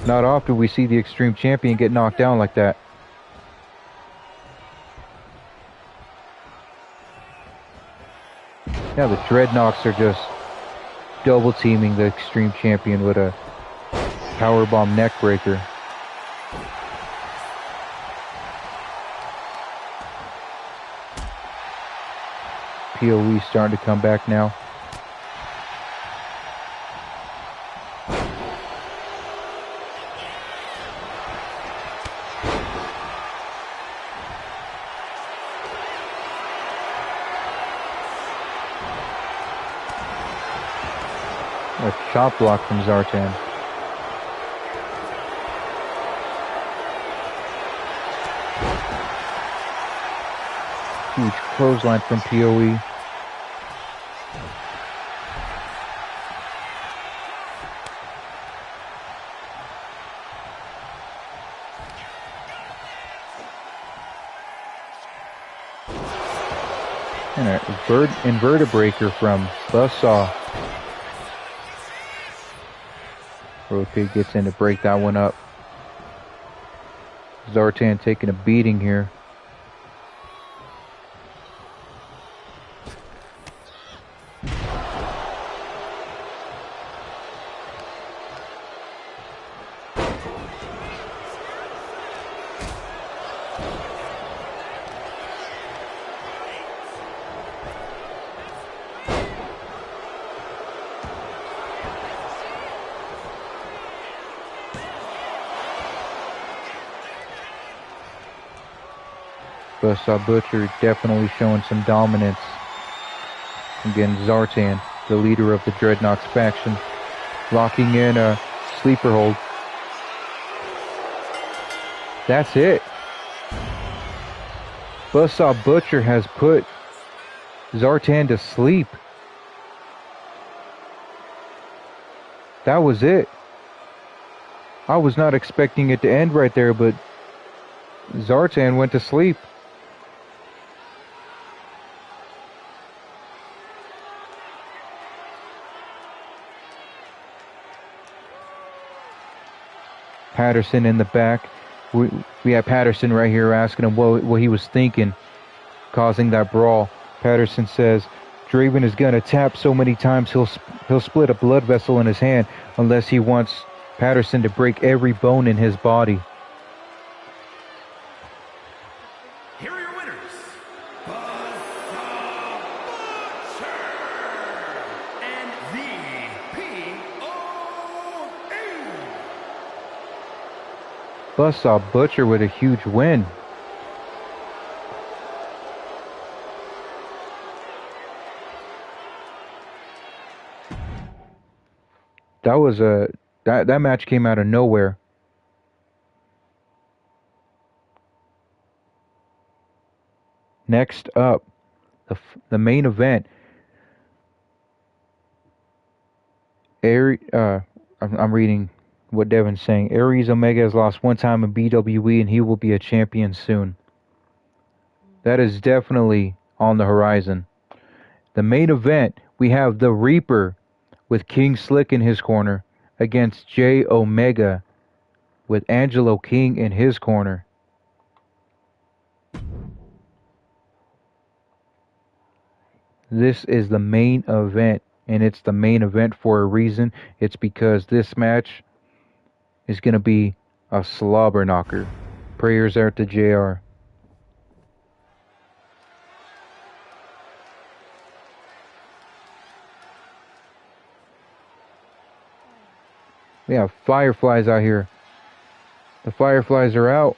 Not often we see the Extreme Champion get knocked down like that. Now the Dreadnoks are just double teaming the Extreme Champion with a powerbomb neckbreaker. POE starting to come back now. A chop block from Zartan. Huge clothesline from POE. And an invertebreaker from Buzzsaw. Road Pig gets in to break that one up. Zartan taking a beating here. Buzzsaw Butcher definitely showing some dominance. Again, Zartan, the leader of the Dreadnoks faction, locking in a sleeper hold. That's it. Buzzsaw Butcher has put Zartan to sleep. That was it. I was not expecting it to end right there, but Zartan went to sleep. Patterson in the back. We have Patterson right here asking him what he was thinking, causing that brawl. Patterson says, Draven is gonna tap so many times he'll split a blood vessel in his hand unless he wants Patterson to break every bone in his body. Here are your winners, Buzzsaw Butcher and the POE. Buzzsaw Butcher with a huge win. That was that match came out of nowhere. Next up, the main event. I'm reading what Devin's saying. Aries Omega has lost one time in BWE and he will be a champion soon. That is definitely on the horizon. The main event, we have the Reaper with King Slick in his corner against J Omega with Angelo King in his corner. This is the main event, and it's the main event for a reason. It's because this match is going to be a slobber knocker. Prayers out to JR. We have fireflies out here. The fireflies are out.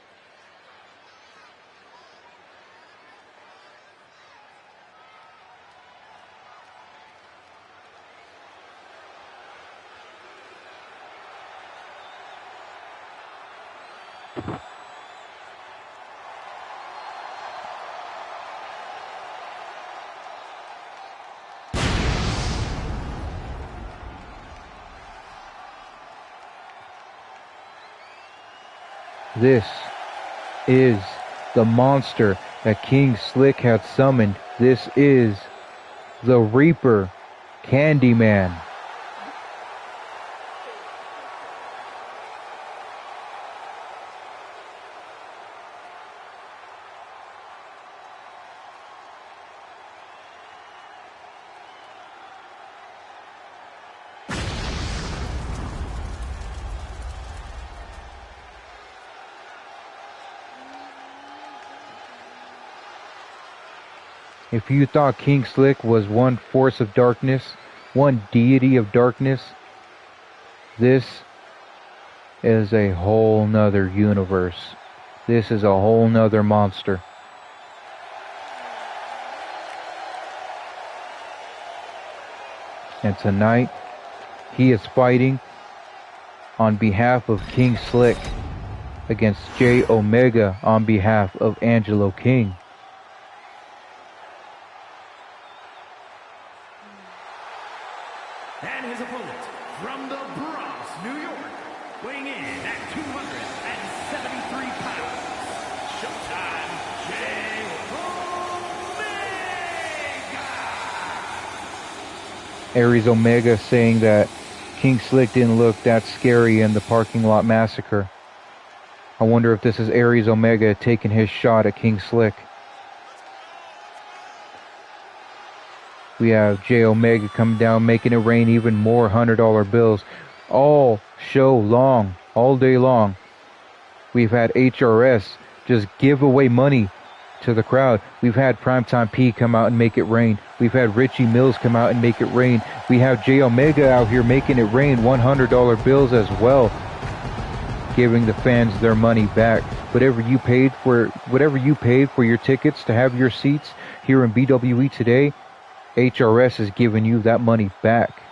This is the monster that King Slick had summoned. This is the Reaper, Candyman. If you thought King Slick was one force of darkness, one deity of darkness, this is a whole nother universe. This is a whole nother monster. And tonight, he is fighting on behalf of King Slick against J Omega on behalf of Angelo King. And his opponent from the Bronx, New York, weighing in at 273 pounds, Showtime, J Omega! Aries Omega saying that King Slick didn't look that scary in the parking lot massacre. I wonder if this is Aries Omega taking his shot at King Slick. We have J Omega coming down, making it rain even more $100 bills all show long, all day long. We've had HRS just give away money to the crowd. We've had Primetime P come out and make it rain. We've had Richie Mills come out and make it rain. We have J Omega out here making it rain $100 bills as well, giving the fans their money back. Whatever you paid for your tickets to have your seats here in BWE today, HRS is giving you that money back.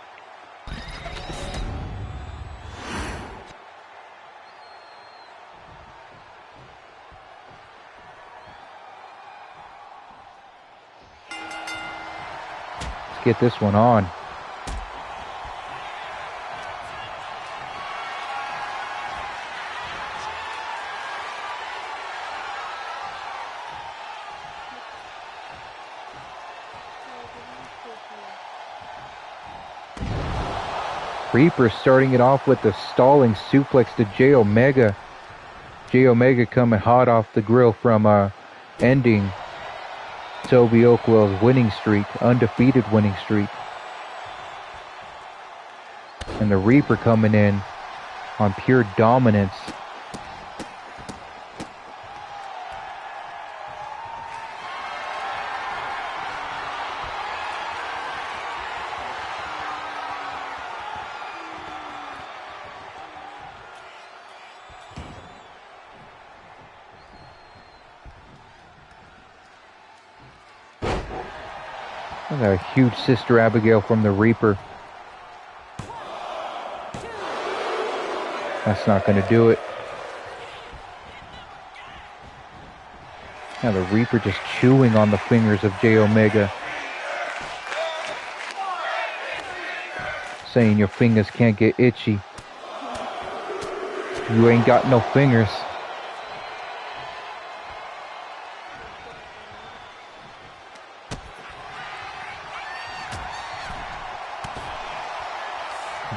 Let's get this one on. Reaper starting it off with the stalling suplex to J Omega. J Omega coming hot off the grill from ending Toby Oakwell's winning streak, undefeated winning streak. And the Reaper coming in on pure dominance. A huge Sister Abigail from the Reaper. That's not going to do it. Now the Reaper just chewing on the fingers of J Omega, saying your fingers can't get itchy. You ain't got no fingers.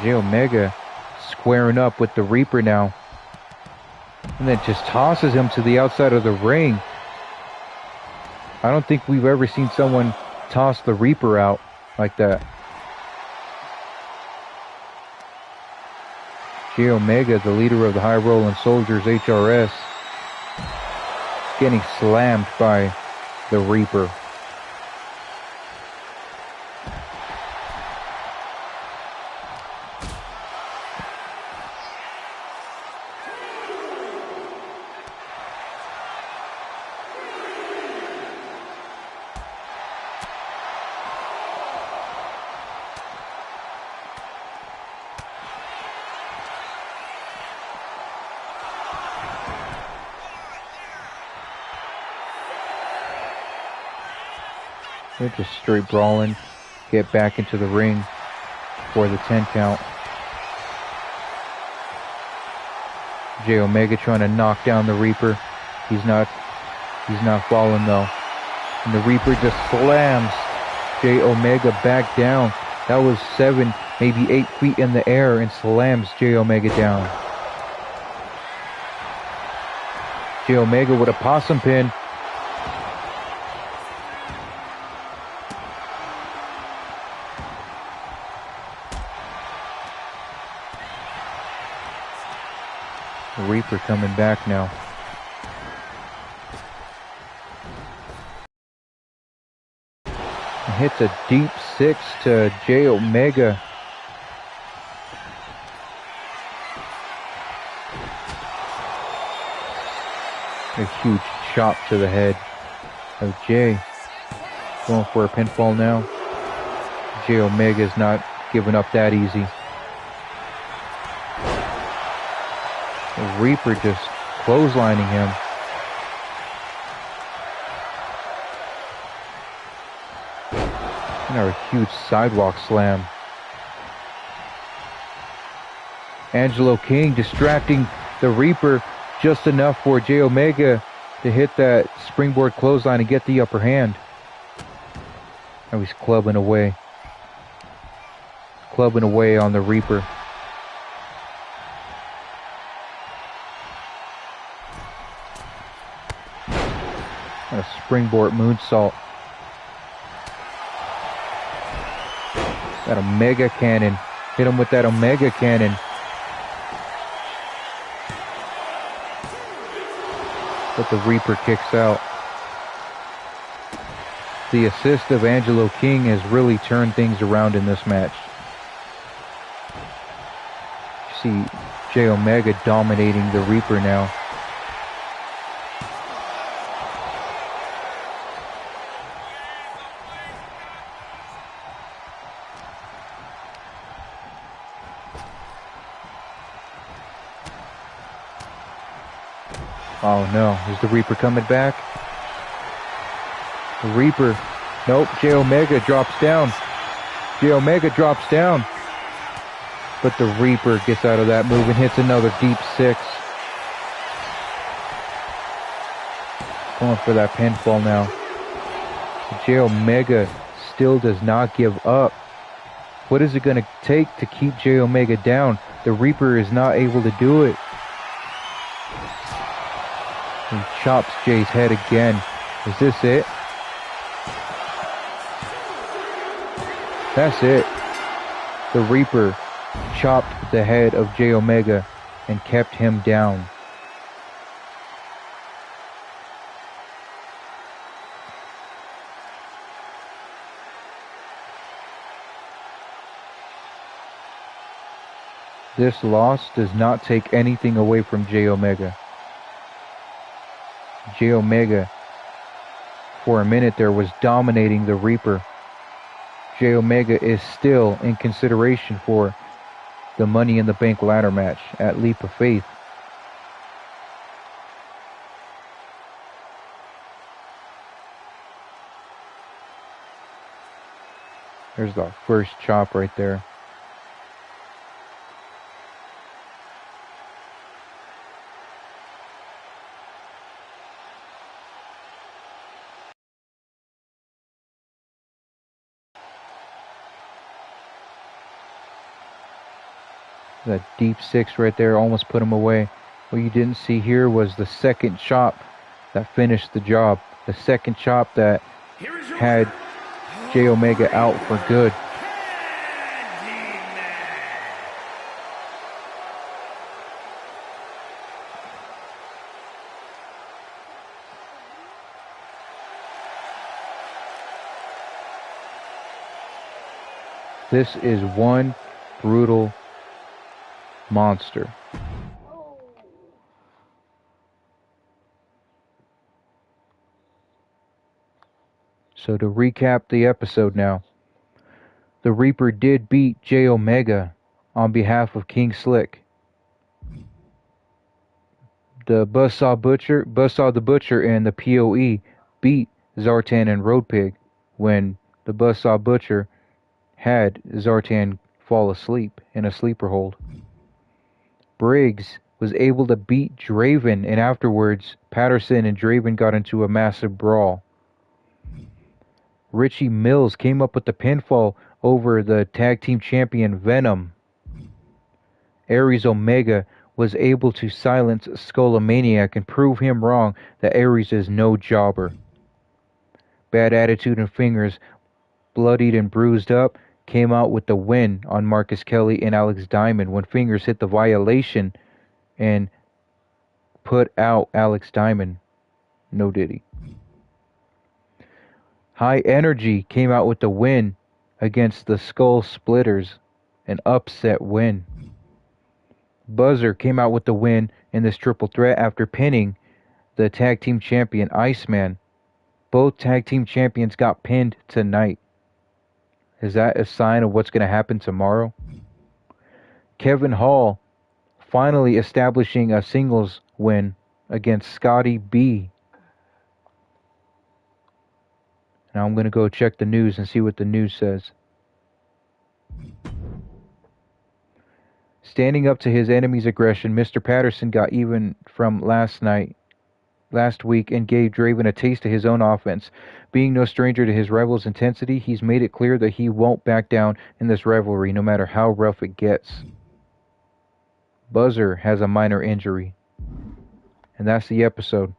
J Omega squaring up with the Reaper now. And then just tosses him to the outside of the ring. I don't think we've ever seen someone toss the Reaper out like that. J Omega, the leader of the High Rolling Soldiers, HRS, getting slammed by the Reaper. They're just straight brawling. Get back into the ring for the 10 count. Jay Omega trying to knock down the Reaper. He's not falling though. And the Reaper just slams Jay Omega back down. That was 7, maybe 8 feet in the air and slams Jay Omega down. Jay Omega with a possum pin. The Reaper coming back now. Hits a deep 6 to Jay Omega. A huge chop to the head of Jay. Going for a pinfall now. Jay Omega is not giving up that easy. The Reaper just clotheslining him. Another huge sidewalk slam. Angelo King distracting the Reaper just enough for Jay Omega to hit that springboard clothesline and get the upper hand. Now he's clubbing away. Clubbing away on the Reaper. And a springboard moonsault. That Omega cannon. Hit him with that Omega cannon. But the Reaper kicks out. The assist of Angelo King has really turned things around in this match. You see Jay Omega dominating the Reaper now. Oh no, is the Reaper coming back? The Reaper, nope, Jay Omega drops down. Jay Omega drops down. But the Reaper gets out of that move and hits another deep 6. Going for that pinfall now. Jay Omega still does not give up. What is it going to take to keep Jay Omega down? The Reaper is not able to do it. He chops Jay's head again. Is this it? That's it. The Reaper chopped the head of Jay Omega and kept him down. This loss does not take anything away from Jay Omega. Jay Omega, for a minute there, was dominating the Reaper. Jay Omega is still in consideration for the Money in the Bank ladder match at Leap of Faith. There's the first chop right there. That deep 6 right there almost put him away. What you didn't see here was the second chop that finished the job. The second chop that had Jay Omega out for good. This is one brutal monster. So to recap the episode now, the Reaper did beat Jay Omega on behalf of King Slick. The Buzzsaw the Butcher and the POE beat Zartan and Road Pig when the Buzzsaw Butcher had Zartan fall asleep in a sleeper hold. Briggs was able to beat Draven, and afterwards, Patterson and Draven got into a massive brawl. Richie Mills came up with the pinfall over the tag team champion Venom. Aries Omega was able to silence Skullomaniac and prove him wrong that Aries is no jobber. Bad Attitude and Fingers, bloodied and bruised up, came out with the win on Marcus Kelly and Alex Diamond when Fingers hit the violation and put out Alex Diamond. No diddy. High Energy came out with the win against the Skull Splitters, an upset win. Buzzer came out with the win in this triple threat after pinning the tag team champion Iceman. Both tag team champions got pinned tonight. Is that a sign of what's going to happen tomorrow? Kevin Hall finally establishing a singles win against Scotty B. Now I'm going to go check the news and see what the news says. Standing up to his enemy's aggression, Mr. Patterson got even from last week, and gave Draven a taste of his own offense. Being no stranger to his rival's intensity, he's made it clear that he won't back down in this rivalry, no matter how rough it gets. Buzzer has a minor injury. And that's the episode.